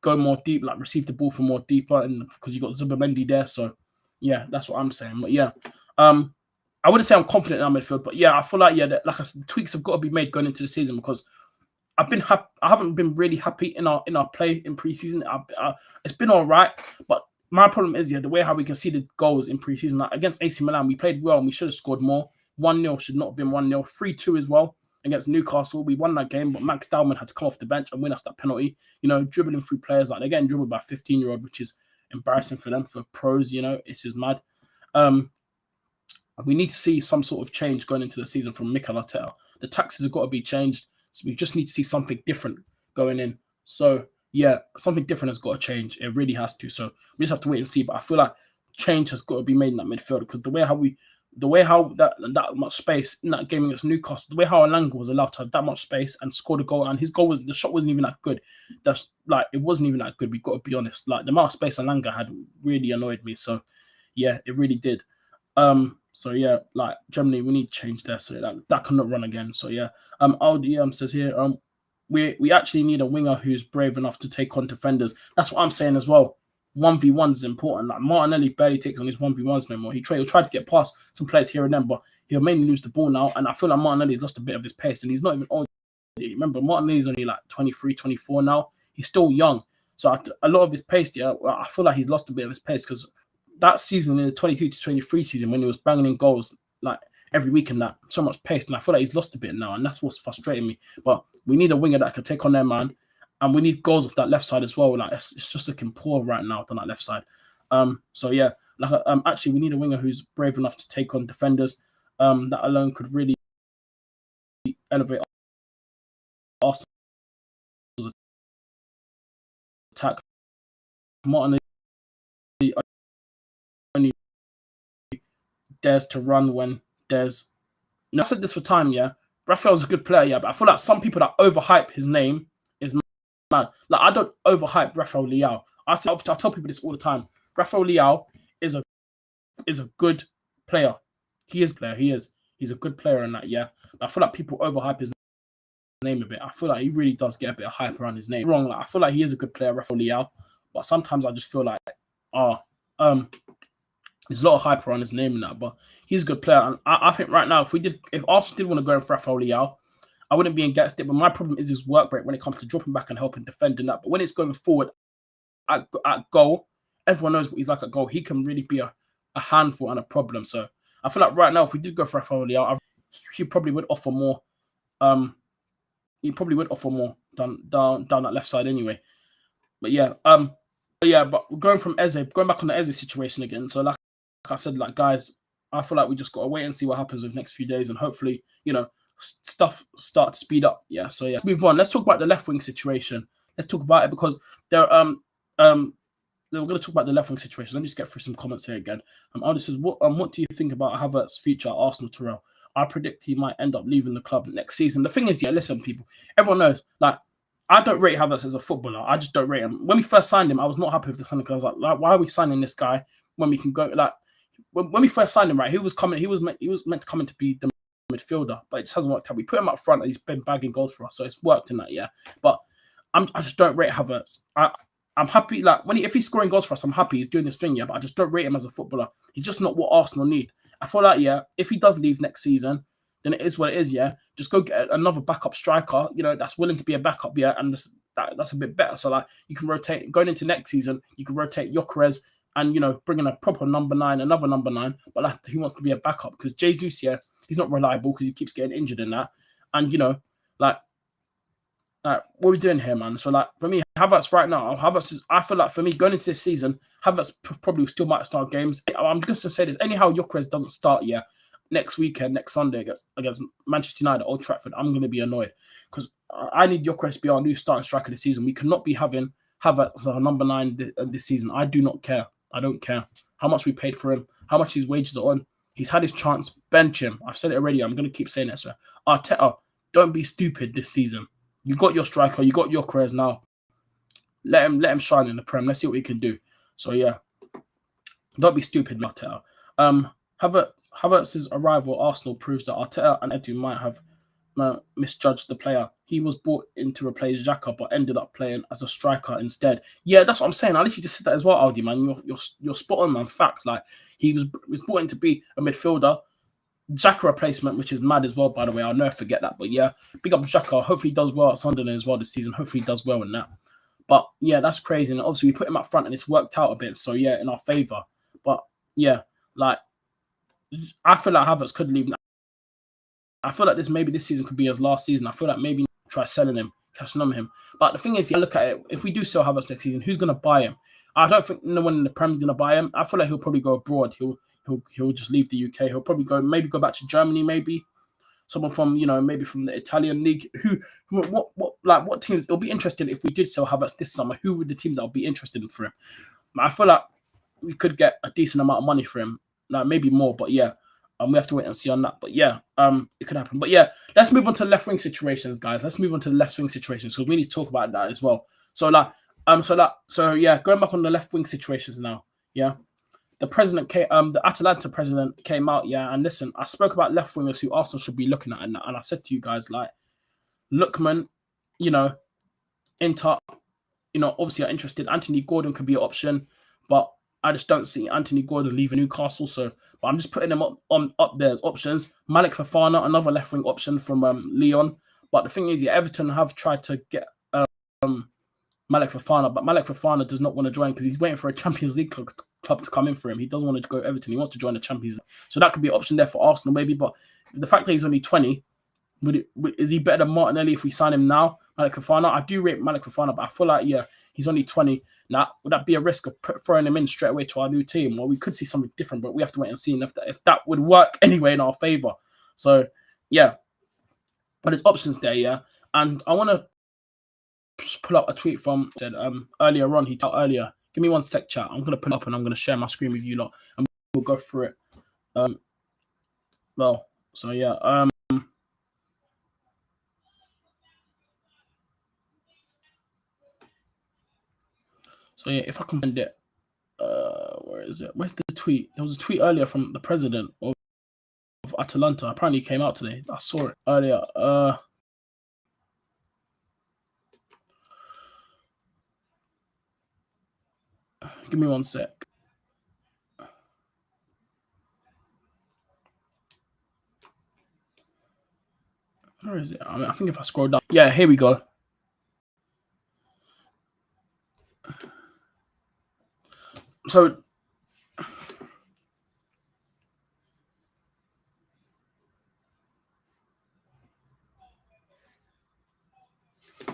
go more deep, like receive the ball from more deeper, and because you got Zubimendi there. So, Yeah, that's what I'm saying. But yeah, I wouldn't say I'm confident in our midfield, but yeah, I feel like like I said, tweaks have got to be made going into the season because I haven't been really happy in our play in preseason. It's been all right, but my problem is the way how we conceded goals in preseason. Like against AC Milan, we played well and we should have scored more. 1-0 should not have been 1-0. 3-2 as well against Newcastle. We won that game, but Max Dowman had to come off the bench and win us that penalty. Dribbling through players, like they're getting dribbled by a 15-year-old, which is embarrassing for them, for pros. It's just mad. We need to see some sort of change going into the season from Mikel Arteta. The taxes have got to be changed. So we just need to see something different going in. So yeah, something different has got to change. It really has to. So we just have to wait and see. But I feel like change has got to be made in that midfield because the way how that much space in that game against Newcastle, the way how Alanga was allowed to have that much space and scored a goal, and his goal the shot wasn't even that good. It wasn't even that good. We've got to be honest. Like the amount of space Alanga had really annoyed me. So yeah, it really did. So yeah, like Germany, we need change there so that cannot run again. So yeah, Aldi says here, we actually need a winger who's brave enough to take on defenders. That's what I'm saying as well. 1v1 is important. Like Martinelli barely takes on his 1v1s no more. He'll try to get past some players here and then, but he'll mainly lose the ball now. And I feel like Martinelli's lost a bit of his pace, and he's not even old. Remember, Martinelli's only like 23, 24 now. He's still young, so a lot of his pace. Yeah, I feel like he's lost a bit of his pace because that season in the 22 to 23 season when he was banging in goals like every week and that, so much pace, and I feel like he's lost a bit now, and that's what's frustrating me. But we need a winger that can take on their man, and we need goals off that left side as well. Like it's just looking poor right now on that left side. So yeah, like actually we need a winger who's brave enough to take on defenders. That alone could really elevate Arsenal's attack. Martinelli only dares to run when there's. I've said this for time, yeah. Raphael's a good player, yeah, but I feel like some people that overhype his name is mad. Like I don't overhype Rafael Leao. I tell people this all the time. Rafael Leao is a good player. He is a player. He's a good player in that, yeah. But I feel like people overhype his name a bit. I feel like he really does get a bit of hype around his name. Wrong. Like I feel like he is a good player, Rafael Leao, but sometimes I just feel like, there's a lot of hype around his name and that, but he's a good player. And I think right now, if Arsenal did want to go for Rafael Leao, I wouldn't be against it. But my problem is his work rate when it comes to dropping back and helping defend and that. But when it's going forward at goal, everyone knows what he's like at goal. He can really be a handful and a problem. So I feel like right now, if we did go for Rafael Leao, he probably would offer more. He probably would offer more down that left side anyway. But yeah, but going back on the Eze situation again. So like I said, like guys, I feel like we just got to wait and see what happens over the next few days, and hopefully, stuff start to speed up. Yeah. So yeah, let's move on. Let's talk about the left wing situation. Let's talk about it because we're going to talk about the left wing situation. Let me just get through some comments here again. Aldi says, what do you think about Havertz's future at Arsenal, Tyrell? I predict he might end up leaving the club next season. The thing is, yeah, listen, people, everyone knows, like, I don't rate Havertz as a footballer. I just don't rate him. When we first signed him, I was not happy with the signing because I was like, why are we signing this guy when we can go, like, when we first signed him, right, he was meant to come in to be the midfielder, but it just hasn't worked out. We put him up front and he's been bagging goals for us, so it's worked in that, yeah. But I just don't rate Havertz. I'm happy, like, if he's scoring goals for us, I'm happy he's doing this thing, yeah, but I just don't rate him as a footballer. He's just not what Arsenal need. I feel like, yeah, if he does leave next season, then it is what it is, yeah. Just go get another backup striker, that's willing to be a backup, yeah, and that's a bit better. So, like, you can rotate, going into next season, you can rotate Gyökeres and, bring in a proper number 9, another number 9, but like, he wants to be a backup because Jesus, yeah, he's not reliable because he keeps getting injured in that. And, what are we doing here, man? So, like, for me, Havertz right now, I feel like for me, going into this season, Havertz probably still might start games. I'm just going to say this. Anyhow, Gyökeres doesn't start, yeah, next weekend, next Sunday against Manchester United at Old Trafford, I'm going to be annoyed because I need Gyökeres to be our new starting striker this season. We cannot be having Havertz as our number 9 this season. I do not care. I don't care how much we paid for him, how much his wages are on. He's had his chance. Bench him. I've said it already. I'm going to keep saying that. So Arteta, don't be stupid this season. You got your striker. You got Gyökeres now. Let him shine in the Prem. Let's see what he can do. So yeah, don't be stupid, Arteta. Havertz's arrival at Arsenal proves that Arteta and Edu might have misjudged the player. He was brought in to replace Xhaka, but ended up playing as a striker instead. Yeah, that's what I'm saying. I literally just said that as well, Aldi, man. You're spot on, man. Facts. Like, he was brought in to be a midfielder. Xhaka replacement, which is mad as well, by the way. I'll never forget that. But yeah, big up Xhaka. Hopefully he does well at Sunderland as well this season. Hopefully he does well in that. But yeah, that's crazy. And obviously we put him up front and it's worked out a bit. So yeah, in our favour. But yeah, like, I feel like Havertz could leave. I feel like this season could be his last season. I feel like maybe try selling him, cashing on him. But the thing is, look at it. If we do sell Havertz next season, who's going to buy him? I don't think no one in the Prem's going to buy him. I feel like he'll probably go abroad. He'll just leave the UK. He'll probably go back to Germany, maybe. Someone from, maybe from the Italian league. What teams? It'll be interesting if we did sell Havertz this summer. Who would the teams that would be interested in for him? I feel like we could get a decent amount of money for him. Like, maybe more, but yeah. We have to wait and see on that. But yeah, it could happen. But yeah, let's move on to left wing situations, guys. Let's move on to the left wing situations because we need to talk about that as well. So yeah, going back on the left wing situations now. Yeah. The Atalanta president came out, yeah, and listen, I spoke about left wingers who Arsenal should be looking at, and I said to you guys, like, Lookman, Inter, obviously are interested. Anthony Gordon could be an option, but I just don't see Anthony Gordon leaving Newcastle. So, but I'm just putting them up there as options. Malik Fofana, another left wing option from Lyon. But the thing is, yeah, Everton have tried to get Malik Fofana, but Malik Fofana does not want to join because he's waiting for a Champions League club to come in for him. He doesn't want to go Everton. He wants to join the Champions League. So that could be an option there for Arsenal, maybe. But the fact that he's only 20, is he better than Martinelli if we sign him now? Malik Fofana, I do rate Malik Fofana, but I feel like, yeah, he's only 20. Now, would that be a risk of throwing him in straight away to our new team? Well, we could see something different, but we have to wait and see if that would work anyway in our favour. So, yeah. But there's options there, yeah. And I want to pull up a tweet from earlier on. He told earlier. Give me one sec, chat. I'm going to pull up and I'm going to share my screen with you lot. And we'll go through it. So, yeah. So yeah, if I can find it, where is it? Where's the tweet? There was a tweet earlier from the president of Atalanta. Apparently, it came out today. I saw it earlier. Give me one sec. Where is it? I think if I scroll down, yeah, here we go. So,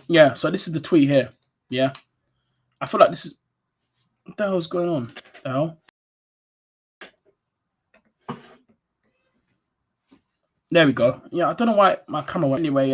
yeah, so this is the tweet here. Yeah, I feel like this is what the hell's going on. The hell? There we go. Yeah, I don't know why my camera went. Anyway,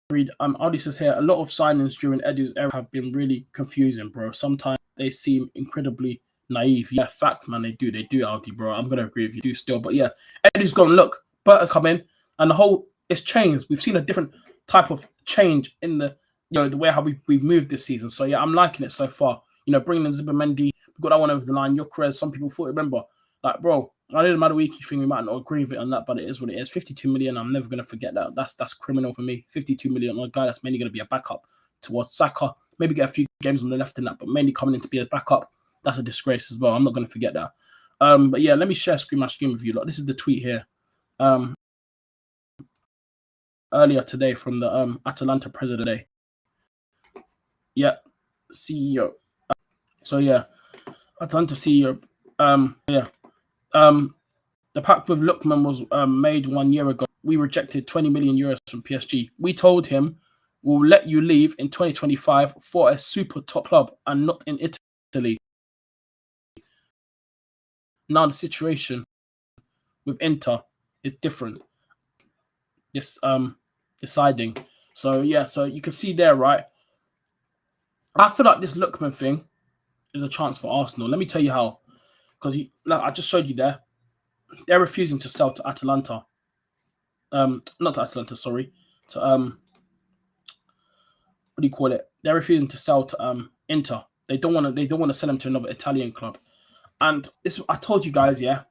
read. Aldi says here, a lot of signings during Edu's era have been really confusing, bro. Sometimes they seem incredibly naive. Yeah, fact, man, they do, Aldi, bro. I'm gonna agree with you still, but yeah, Edu's gone. Look, Berta's come in, and the whole it's changed. We've seen a different type of change in the the way how we've moved this season. So yeah, I'm liking it so far. Bringing in Zubimendi, we got that one over the line. Gyökeres, some people thought, remember, like, bro, I know the Madueke thing, we might not agree with it on that, but it is what it is. 52 million, I'm never going to forget that. That's criminal for me. 52 million on a guy that's mainly going to be a backup towards Saka. Maybe get a few games on the left in that, but mainly coming in to be a backup. That's a disgrace as well. I'm not going to forget that. But yeah, let me share my screen with you. Look, this is the tweet here. Earlier today from the Atalanta president. Yeah, CEO. So yeah, Atalanta CEO. The pact with Lookman was made 1 year ago. We rejected 20 million euros from PSG. We told him we'll let you leave in 2025 for a super top club and not in Italy. Now the situation with Inter is different. Deciding. So yeah, so you can see there, right? I feel like this Lookman thing is a chance for Arsenal. Let me tell you how. Because like I just showed you there, they're refusing to sell to Atalanta. Not to Atalanta, sorry. To what do you call it? They're refusing to sell to Inter. They don't want to sell them to another Italian club. And this, I told you guys, yeah,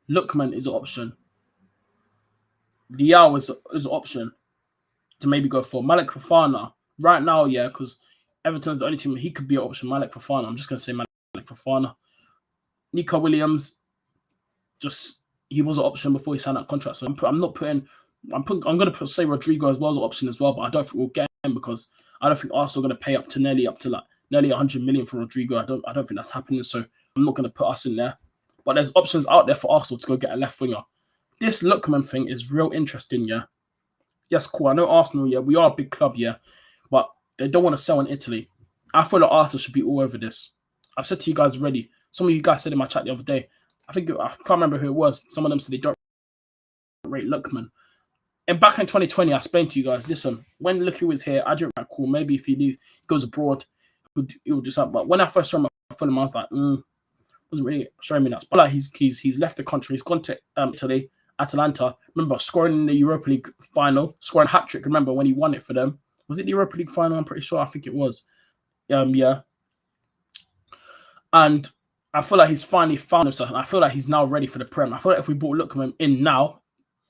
Lookman is an option. Liao is an option to maybe go for. Malik Fofana right now, yeah, because Everton's the only team he could be an option. Malik Fofana. I'm just gonna say Malik Fofana. Nico Williams, just he was an option before he signed that contract. So I'm going to say Rodrigo as well as an option as well, but I don't think we'll get him because I don't think Arsenal are going to pay up to nearly 100 million for Rodrigo. I don't think that's happening. So I'm not going to put us in there. But there's options out there for Arsenal to go get a left winger. This Lookman thing is real interesting, yeah. Yes, cool. I know Arsenal, yeah, we are a big club, yeah, but they don't want to sell in Italy. I feel like Arsenal should be all over this. I've said to you guys already. Some of you guys said in my chat the other day. I can't remember who it was. Some of them said they don't rate Lookman. And back in 2020, I explained to you guys, listen, when Lucky was here, I didn't cool. Maybe if he goes abroad, he would do something. But when I first saw him at Fulham, I was like, wasn't really showing me that. But like he's left the country. He's gone to Italy, Atalanta. Remember, scoring in the Europa League final, scoring a hat-trick. Remember when he won it for them? Was it the Europa League final? I'm pretty sure. I think it was. Yeah. And I feel like he's finally found himself. And I feel like he's now ready for the Prem. I feel like if we brought Lookman in now,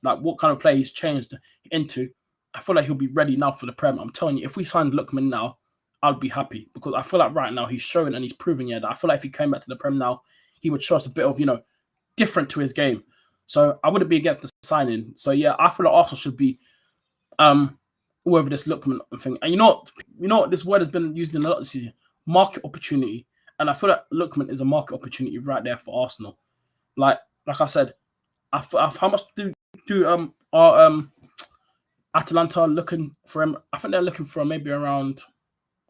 like what kind of player he's changed into, I feel like he'll be ready now for the Prem. I'm telling you, if we signed Lookman now, I'd be happy because I feel like right now he's showing and he's proving that I feel like if he came back to the Prem now, he would show us a bit of, different to his game. So I wouldn't be against the signing. So yeah, I feel like Arsenal should be all over this Lookman thing. And you know what this word has been used in a lot this season? Market opportunity. And I feel like Lookman is a market opportunity right there for Arsenal. Like I said, how much do Atalanta looking for him? I think they're looking for maybe around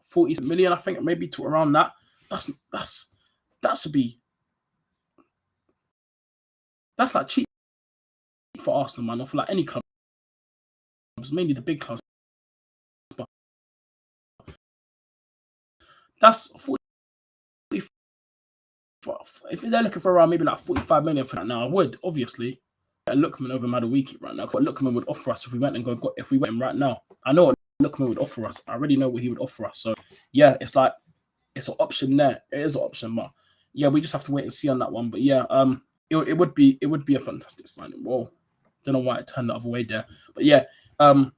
40 million. I think maybe to around that. That's like cheap for Arsenal, man. Or for like any club, mainly the big clubs. But that's 40. If they're looking for around maybe like 45 million for that now, I would obviously Lookman over Madueke right now. What Lookman would offer us if we went him right now. I know what Lookman would offer us. I already know what he would offer us. So yeah, it's an option there. It is an option, but yeah, we just have to wait and see on that one. But yeah, it would be a fantastic signing. Whoa, don't know why it turned the other way there. But yeah, there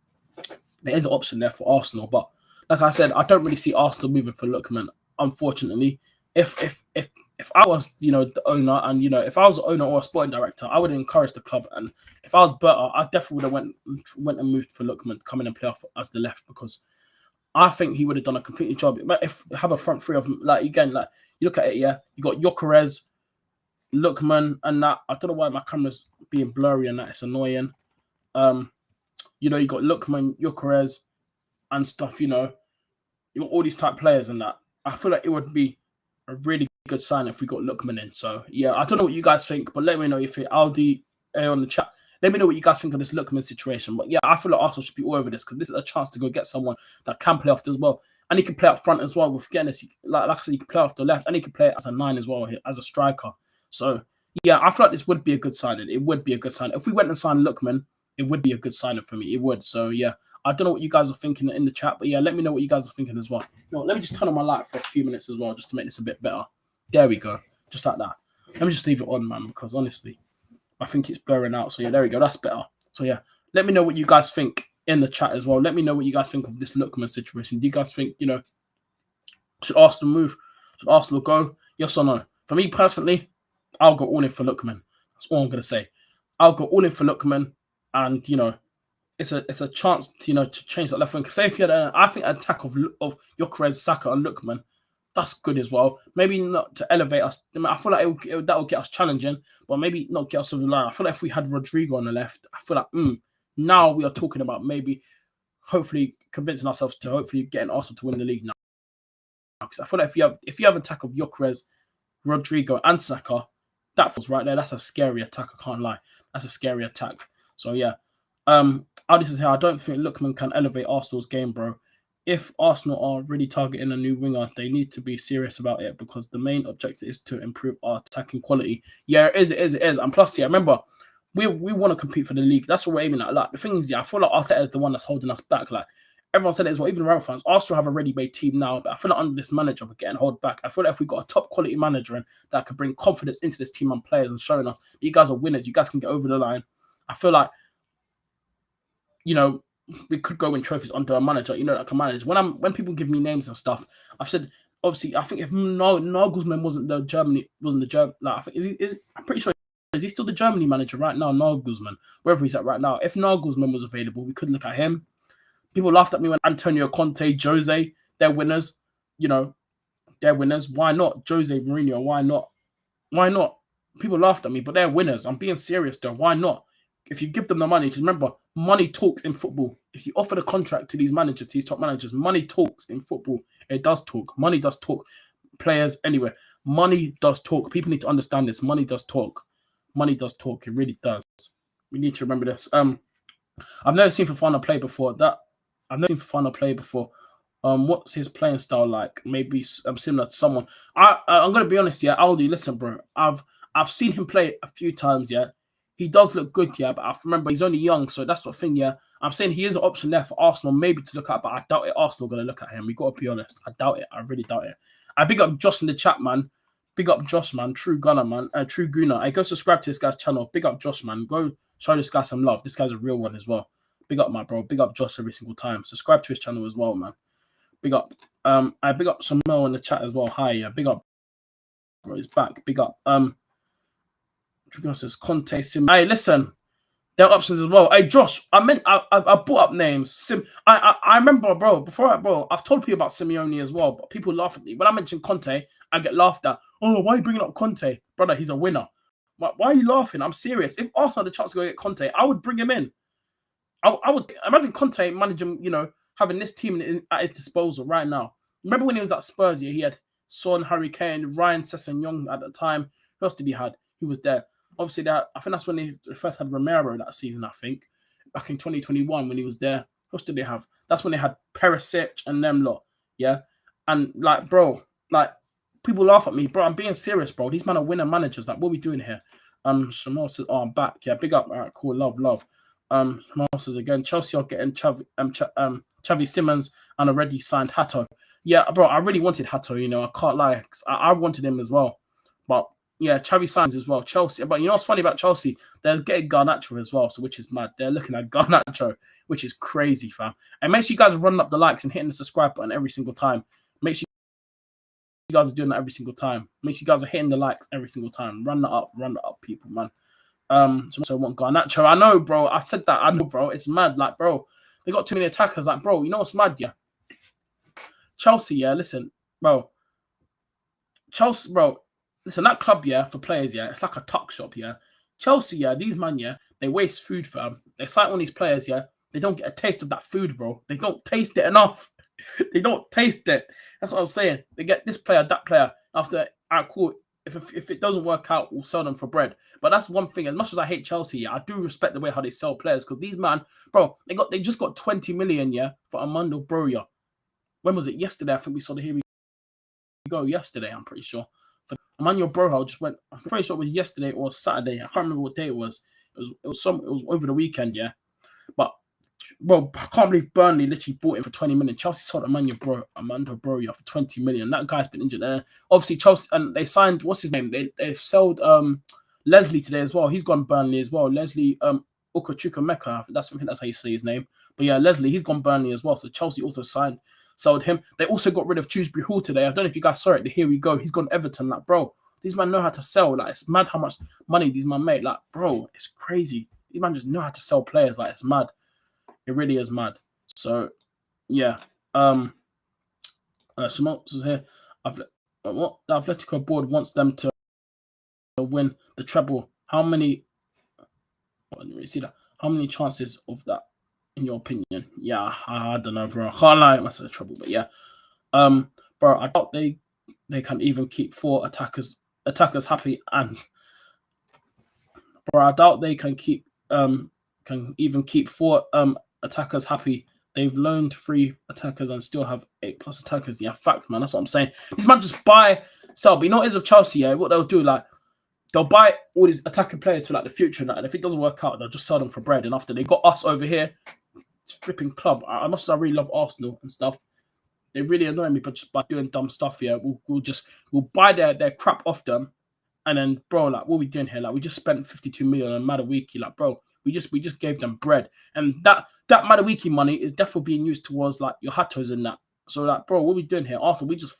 is an option there for Arsenal. But like I said, I don't really see Arsenal moving for Lookman. Unfortunately, if I was, the owner, and if I was the owner or a sporting director, I would encourage the club. And if I was better, I definitely would have went and moved for Lookman to come in and play off as the left, because I think he would have done a complete job. But if have a front three of them, you look at it, yeah, you got Gyökeres, Lookman, and that. I don't know why my camera's being blurry and that. It's annoying. You got Lookman, Gyökeres, and stuff. You got all these type players and that. I feel like it would be a really good sign if we got Lookman in. So yeah, I don't know what you guys think, but let me know if Aldi on the chat. Let me know what you guys think of this Lookman situation. But yeah, I feel like Arsenal should be all over this because this is a chance to go get someone that can play off as well, and he can play up front as well. With getting this, like I said, he can play off the left and he can play as a 9 as well, as a striker. So yeah, I feel like this would be a good signing. It would be a good signing if we went and signed Lookman. It would be a good signing for me. It would. So yeah, I don't know what you guys are thinking in the chat, but yeah, let me know what you guys are thinking as well. Well, let me just turn on my light for a few minutes as well, just to make this a bit better. There we go. Just like that. Let me just leave it on, man, because honestly, I think it's blurring out. So yeah, there we go. That's better. So yeah, let me know what you guys think in the chat as well. Let me know what you guys think of this Lookman situation. Do you guys think, should Arsenal move? Should Arsenal go? Yes or no? For me personally, I'll go all in for Lookman. That's all I'm going to say. I'll go all in for Lookman. And it's a chance to change that left wing. Because say if you had I think an attack of Gyökeres, Saka, and Lookman, that's good as well. Maybe not to elevate us. I feel like that will get us challenging, but maybe not get us over the line. I feel like if we had Rodrigo on the left, I feel like now we are talking about maybe hopefully convincing ourselves to hopefully getting Arsenal to win the league now. Because I feel like if you have an attack of Gyökeres, Rodrigo, and Saka, that falls right there. That's a scary attack. I can't lie. That's a scary attack. So yeah, Aldi says here, I don't think Lookman can elevate Arsenal's game, bro. If Arsenal are really targeting a new winger, they need to be serious about it because the main objective is to improve our attacking quality. Yeah, it is. And plus, yeah, remember, we want to compete for the league. That's what we're aiming at. Like the thing is, yeah, I feel like Arteta is the one that's holding us back. Like everyone said it as well, even the Real fans. Arsenal have a ready-made team now, but I feel like under this manager, we're getting held back. I feel like if we got a top quality manager and that could bring confidence into this team and players and showing us you guys are winners, you guys can get over the line. I feel like you know, we could go win trophies under a manager, you know, that can manage. When people give me names and stuff, I've said obviously I think if Nagelsmann wasn't the Germany, like I think I'm pretty sure is he still the Germany manager right now, Nagelsmann, wherever he's at right now. If Nagelsmann was available, we could look at him. People laughed at me when Antonio Conte, Jose, they're winners, you know, they're winners. Why not? Jose Mourinho, why not? Why not? People laughed at me, but they're winners. I'm being serious though. Why not? If you give them the money, because remember, money talks in football. If you offer the contract to these managers, to these top managers, money talks in football. It does talk. Money does talk. Players, anyway, money does talk. People need to understand this. Money does talk. Money does talk. It really does. We need to remember this. I've never seen Fofana play before. What's his playing style like? Maybe similar to someone. I'm gonna be honest, yeah. Aldi, listen, bro. I've seen him play a few times, yeah. He does look good, yeah, but I remember he's only young, so that's the thing, yeah. I'm saying he is an option there for Arsenal, maybe to look at, but I doubt it. Arsenal are gonna look at him. We gotta be honest. I doubt it. I really doubt it. I big up Josh in the chat, man. Big up Josh, man. True Gunner, man. True Gunner. I go subscribe to this guy's channel. Big up Josh, man. Go show this guy some love. This guy's a real one as well. Big up, my bro. Big up Josh every single time. Subscribe to his channel as well, man. Big up. I big up Samuel in the chat as well. Hi, yeah. Big up. Bro, he's back. Big up. Says Conte, Sim. Hey, listen. There are options as well. Hey, Josh. I brought up names. I remember, bro. I've told people about Simeone as well, but people laugh at me when I mention Conte. I get laughed at. Oh, why are you bringing up Conte, brother? He's a winner. Why are you laughing? I'm serious. If Arsenal had the chance to go get Conte, I would bring him in. I would imagine Conte managing, you know, having this team at his disposal right now. Remember when he was at Spurs? Yeah, he had Son, Harry Kane, Ryan Sessegnon at the time. Who else did he had? He was there. Obviously, I think that's when they first had Romero that season. I think back in 2021 when he was there. Who else did they have? That's when they had Perisic and them lot. Yeah, and like, bro, like people laugh at me, bro. I'm being serious, bro. These men are winner managers. Like, what are we doing here? Shamal says, "Oh, I'm back." Yeah, big up. All right, cool. Love. Says again, Chelsea are getting Xavi Simons and already signed Hato. Yeah, bro, I really wanted Hato, you know, I can't lie. I wanted him as well. But yeah, Xavi signs as well. Chelsea. But you know what's funny about Chelsea? They're getting Garnacho as well, so which is mad. They're looking at Garnacho, which is crazy, fam. And make sure you guys are running up the likes and hitting the subscribe button every single time. Make sure you guys are doing that every single time. Make sure you guys are hitting the likes every single time. Run that up, people, man. So I want Garnacho. I know, bro. I said that. I know, bro. It's mad. Like, bro, they got too many attackers. Like, bro, you know what's mad? Yeah, Chelsea. Yeah, listen, bro. Chelsea, bro. Listen, that club, yeah, for players, yeah, it's like a tuck shop, yeah. Chelsea, yeah, these man, yeah, they waste food, fam. They sign on these players, yeah. They don't get a taste of that food, bro. They don't taste it enough. They don't taste it. That's what I'm saying. They get this player, that player. After cool. If it doesn't work out, we'll sell them for bread. But that's one thing. As much as I hate Chelsea, yeah, I do respect the way how they sell players because these man, bro, they just got 20 million, yeah, for Armando Broja. When was it? Yesterday, I think we saw the here we go. Yesterday, I'm pretty sure. For Emmanuel Broja just went. I'm pretty sure it was yesterday or Saturday. I can't remember what day it was. It was over the weekend, yeah. But bro, I can't believe Burnley literally bought him for 20 million. Chelsea sold Armando Broja for 20 million. That guy's been injured. Obviously, Chelsea, and they signed, what's his name? They've sold Leslie today as well. He's gone Burnley as well. Leslie Ugochukwu-Meka. I think that's how you say his name. But yeah, Leslie, he's gone Burnley as well. So Chelsea also sold him. They also got rid of Shrewsbury Hall today. I don't know if you guys saw it. Here we go. He's gone Everton. Like, bro, these men know how to sell. Like, it's mad how much money these men make. Like, bro, it's crazy. These men just know how to sell players. Like, it's mad. It really is mad. So, yeah. Simone says here, what the Atletico board wants them to win the treble. How many? I didn't really see that. How many chances of that, in your opinion? Yeah, I don't know, bro. I can't lie, I said treble, but yeah. Bro, I doubt they can even keep 4 attackers happy, and bro, I doubt they can even keep 4 attackers happy. They've loaned 3 attackers and still have 8+ attackers. Yeah, facts, man. That's what I'm saying. These man just buy, sell. But you know what is with Chelsea, yeah? What they'll do, like, they'll buy all these attacking players for like the future, and if it doesn't work out, they'll just sell them for bread. And after they got us over here, it's flipping club. I really love Arsenal and stuff. They really annoy me, but just by doing dumb stuff, yeah, we'll buy their crap off them, and then, bro, like, what are we doing here? Like, we just spent 52 million on Madueke. Like, bro, We just gave them bread, and that Madueke money is definitely being used towards like your Hattos and that. So like, bro, what are we doing here? Arthur, we just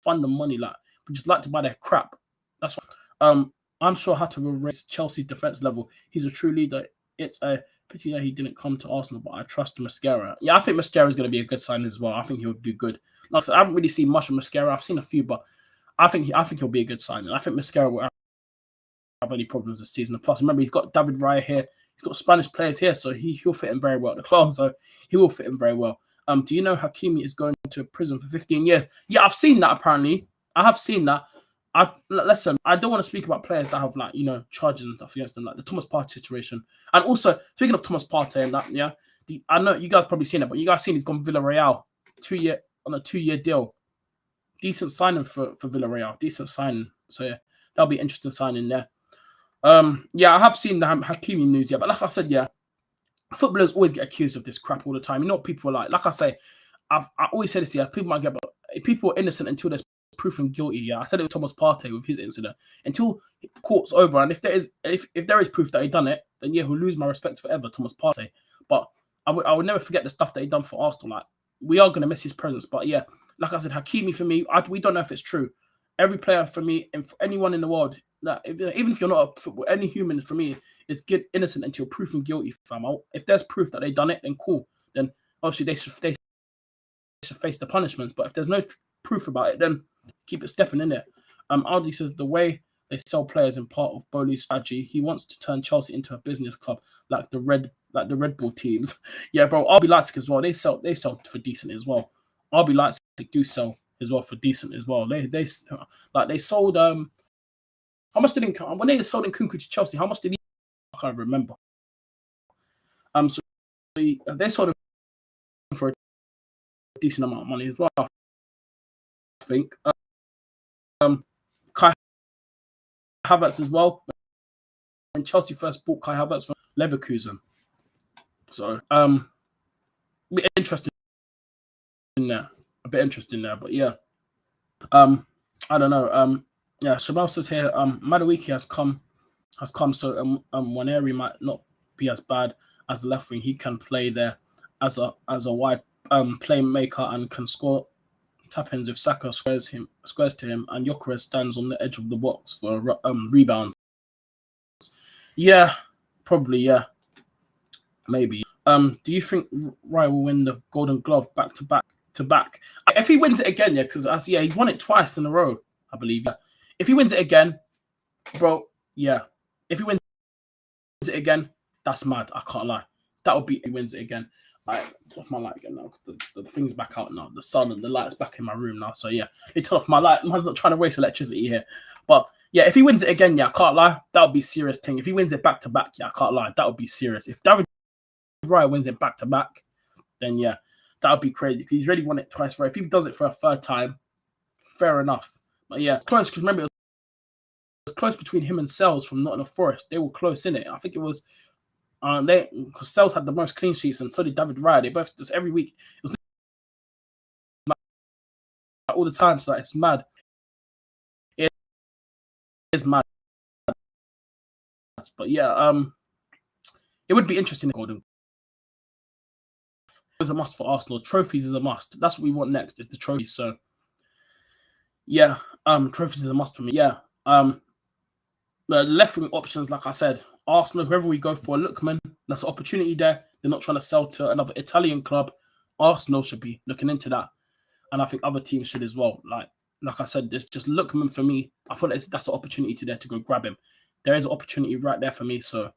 fund the money, like we just like to buy their crap. That's what. I'm sure Hatter will raise Chelsea's defense level. He's a true leader. It's a pity that he didn't come to Arsenal, but I trust Mascara. Yeah, I think Mascara is going to be a good sign as well. I think he'll do good. Like I said, I haven't really seen much of Mascara. I've seen a few, but I think he'll be a good sign. And I think Mascara will have any problems this season. Plus, remember, he's got David Raya here. He's got Spanish players here, so he'll fit in very well at the club. So he will fit in very well. Do you know Hakimi is going to prison for 15 years? Yeah, I've seen that apparently. I have seen that. Listen, I don't want to speak about players that have, like, you know, charges and stuff against them, like the Thomas Partey situation. And also, speaking of Thomas Partey and that, yeah, I know you guys probably seen it, but you guys seen he's gone Villarreal on a 2-year deal. Decent signing for Villarreal. Decent signing. So yeah, that'll be interesting signing there. Yeah, I have seen the Hakimi news, yeah, but like I said, yeah, footballers always get accused of this crap all the time. You know what people are like? Like I say, I always say this, yeah, people might get, but people are innocent until there's proven guilty. Yeah, I said it with Thomas Partey with his incident. Until court's over, and if there is proof that he done it, then yeah, he'll lose my respect forever, Thomas Partey. But I would never forget the stuff that he done for Arsenal. Like, we are gonna miss his presence, but yeah, like I said, Hakimi for me, we don't know if it's true. Every player for me, and for anyone in the world, like, even if you're not any human, for me, is innocent until proven guilty. Fam, if there's proof that they done it, then cool. Then obviously they should face the punishments. But if there's no proof about it, then keep it stepping in it. Aldi says the way they sell players in part of Bowley's strategy, he wants to turn Chelsea into a business club like the Red Bull teams. Yeah, bro. RB Leipzig as well. They sell for decent as well. RB Leipzig do sell as well for decent as well. They sold how much did when they sold Nkunku to Chelsea? How much did he? I can't remember. So they sold him for a decent amount of money as well, I think. Kai Havertz as well. When Chelsea first bought Kai Havertz from Leverkusen, so a bit interesting there. But yeah, I don't know. Yeah, Shabal says here, Madueke has come, so Waneri might not be as bad as the left wing. He can play there as a wide playmaker and can score tap-ins if Saka squares to him, and Gyökeres stands on the edge of the box for rebounds. Yeah, probably, yeah. Maybe. Do you think Raya will win the Golden Glove back to back? If he wins it again, yeah, because he's won it twice in a row, I believe. Yeah. If he wins it again, bro, yeah. If he wins it again, that's mad. I can't lie. That would be if he wins it again. I turn off my light again now because the thing's back out now. The sun and the light's back in my room now. So yeah, they turn off my light. Man's not trying to waste electricity here. But yeah, if he wins it again, yeah, I can't lie. That would be a serious thing. If he wins it back to back, yeah, I can't lie. That would be serious. If David Raya wins it back to back, then yeah, that would be crazy. Because he's already won it twice. If he does it for a third time, fair enough. But yeah, close, because remember, it was close between him and Sells from Nottingham Forest. They were close in it. I think it was because Sells had the most clean sheets and so did David Raya. They both just every week. It was all the time. So it's mad. It is mad. But yeah, it would be interesting. Golden is a must for Arsenal. Trophies is a must. That's what we want next. Is the trophies. So yeah, trophies is a must for me. Yeah, the left wing options, like I said, Arsenal, whoever we go for, Lookman, that's an opportunity there. They're not trying to sell to another Italian club. Arsenal should be looking into that, and I think other teams should as well. Like I said, there's just Lookman for me. I feel like that's an opportunity there to go grab him. There is an opportunity right there for me. So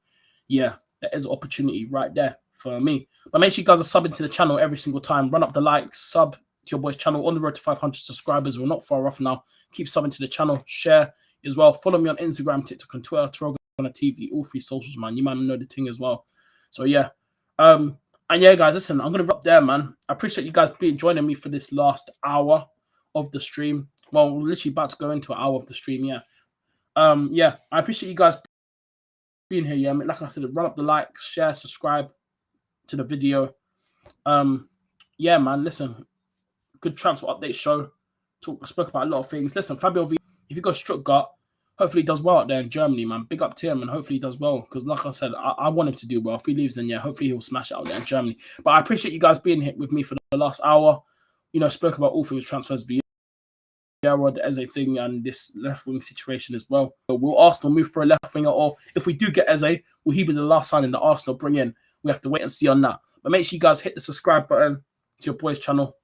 yeah, there is an opportunity right there for me. But make sure you guys are subbing to the channel every single time. Run up the likes, sub to your boy's channel. On the road to 500 subscribers. We're not far off now. Keep subbing to the channel. Share as well. Follow me on Instagram, TikTok, and Twitter. TyrellgunnerTV, all 3 socials, man. You might know the thing as well. So yeah. And yeah, guys, listen, I'm gonna wrap there, man. I appreciate you guys joining me for this last hour of the stream. Well, we're literally about to go into an hour of the stream, yeah. Yeah, I appreciate you guys being here. Yeah, I mean, like I said, run up the like, share, subscribe to the video. Yeah, man, listen, good transfer update show. Spoke about a lot of things. Listen, Fabio V, if you go Stuttgart, hopefully he does well out there in Germany, man. Big up to him, and hopefully he does well. Because like I said, I want him to do well. If he leaves, then yeah, hopefully he'll smash it out there in Germany. But I appreciate you guys being here with me for the last hour. You know, spoke about all things transfers, Vieira, the Eze thing, and this left wing situation as well. So will Arsenal move for a left winger, or if we do get Eze, will he be the last signing that Arsenal bring in? We have to wait and see on that. But make sure you guys hit the subscribe button to your boys' channel.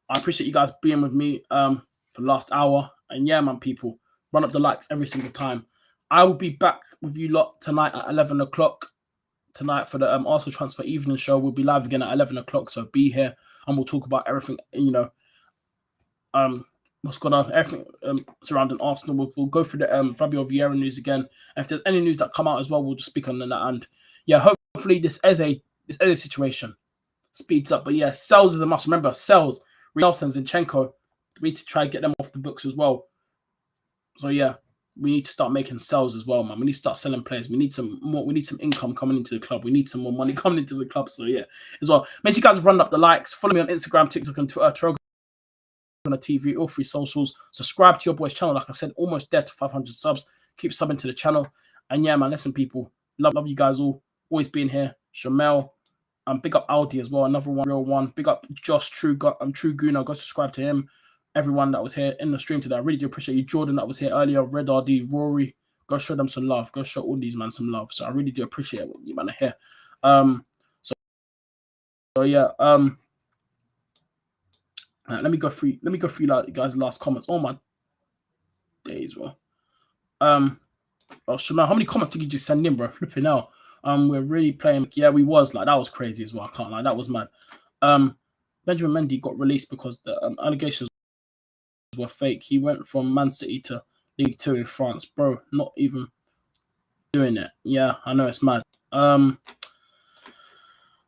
I appreciate you guys being with me for the last hour. And yeah, man, people, run up the likes every single time. I will be back with you lot tonight at 11 o'clock. Tonight for the Arsenal Transfer Evening Show. We'll be live again at 11 o'clock, so be here and we'll talk about everything, you know, what's going on, everything surrounding Arsenal. We'll go through the Fabio Vieira news again. And if there's any news that come out as well, we'll just speak on that. And yeah, hopefully this Eze situation speeds up. But yeah, sells is a must. Remember, sells, Nelson, Zinchenko, we need to try and get them off the books as well. So yeah, we need to start making sales as well, man. We need to start selling players. We need some more. We need some income coming into the club. We need some more money coming into the club. So yeah, as well. Make sure you guys run up the likes. Follow me on Instagram, TikTok, and Twitter. TyrellgunnerTV, all 3 socials. Subscribe to your boys' channel. Like I said, almost there to 500 subs. Keep subbing to the channel. And yeah, man, listen, people. Love you guys all. Always being here. Shamel. Big up Aldi as well. Another one, real one. Big up Josh, True Gunner. Go subscribe to him. Everyone that was here in the stream today, I really do appreciate you. Jordan that was here earlier, Red RD, Rory, go show them some love. Go show all these man some love. So I really do appreciate what you man are here. So yeah, let me go through like guys' last comments. Oh my days, bro. Oh Shaman, how many comments did you just send in, bro? Flipping out. We're really playing. Yeah, we was like that was crazy as well. I can't lie, that was mad. Benjamin Mendy got released because the allegations were fake. He went from Man City to League 2 in France, bro. Not even doing it. Yeah, I know it's mad.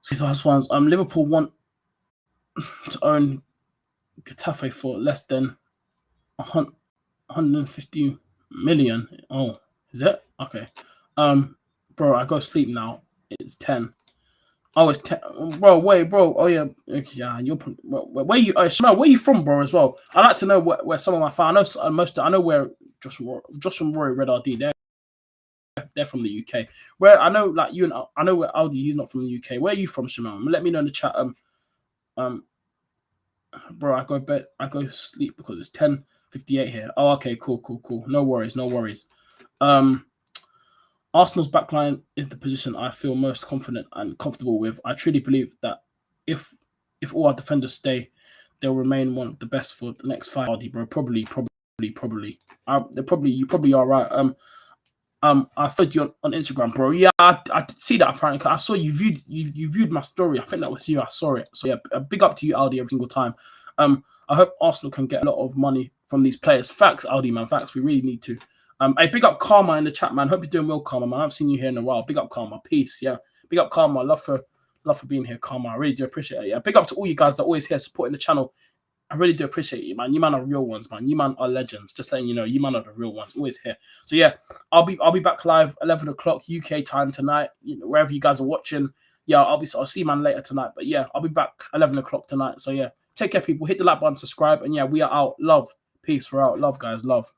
These last ones. Liverpool want to own Getafe for less than 150 million. Oh, is it? Okay. Bro, I go to sleep now. It's 10. Oh, it's 10. Bro, wait, bro. Oh, yeah. Okay, yeah, you're. Where you? Shemel, where you from, bro? As well. I like to know where some of my fans. I know where Josh from Rory, Red RD. They're from the UK. Where I know, like you and I know where Aldi. He's not from the UK. Where are you from, Shemel? Let me know in the chat. Bro, I go bed. I go sleep because it's 10:58 here. Oh, okay, cool. No worries. Arsenal's backline is the position I feel most confident and comfortable with. I truly believe that if all our defenders stay, they'll remain one of the best for the next 5 years, bro. Probably. You probably are right. I followed you on Instagram, bro. Yeah, I did see that apparently. I saw you viewed my story. I think that was you. I saw it. So yeah, a big up to you, Aldi, every single time. I hope Arsenal can get a lot of money from these players. Facts, Aldi, man. Facts. We really need to. Hey, big up Karma in the chat, man. Hope you're doing well, Karma, man. I haven't seen you here in a while. Big up Karma. Peace. Yeah. Big up Karma. Love for being here, Karma. I really do appreciate it. Yeah. Big up to all you guys that are always here supporting the channel. I really do appreciate you, man. You man are real ones, man. You man are legends. Just letting you know, you man are the real ones. Always here. So yeah, I'll be back live 11 o'clock UK time tonight. You know, wherever you guys are watching. Yeah, I'll see you man later tonight. But yeah, I'll be back 11 o'clock tonight. So yeah, take care, people. Hit the like button, subscribe, and yeah, we are out. Love, peace. We're out. Love, guys. Love.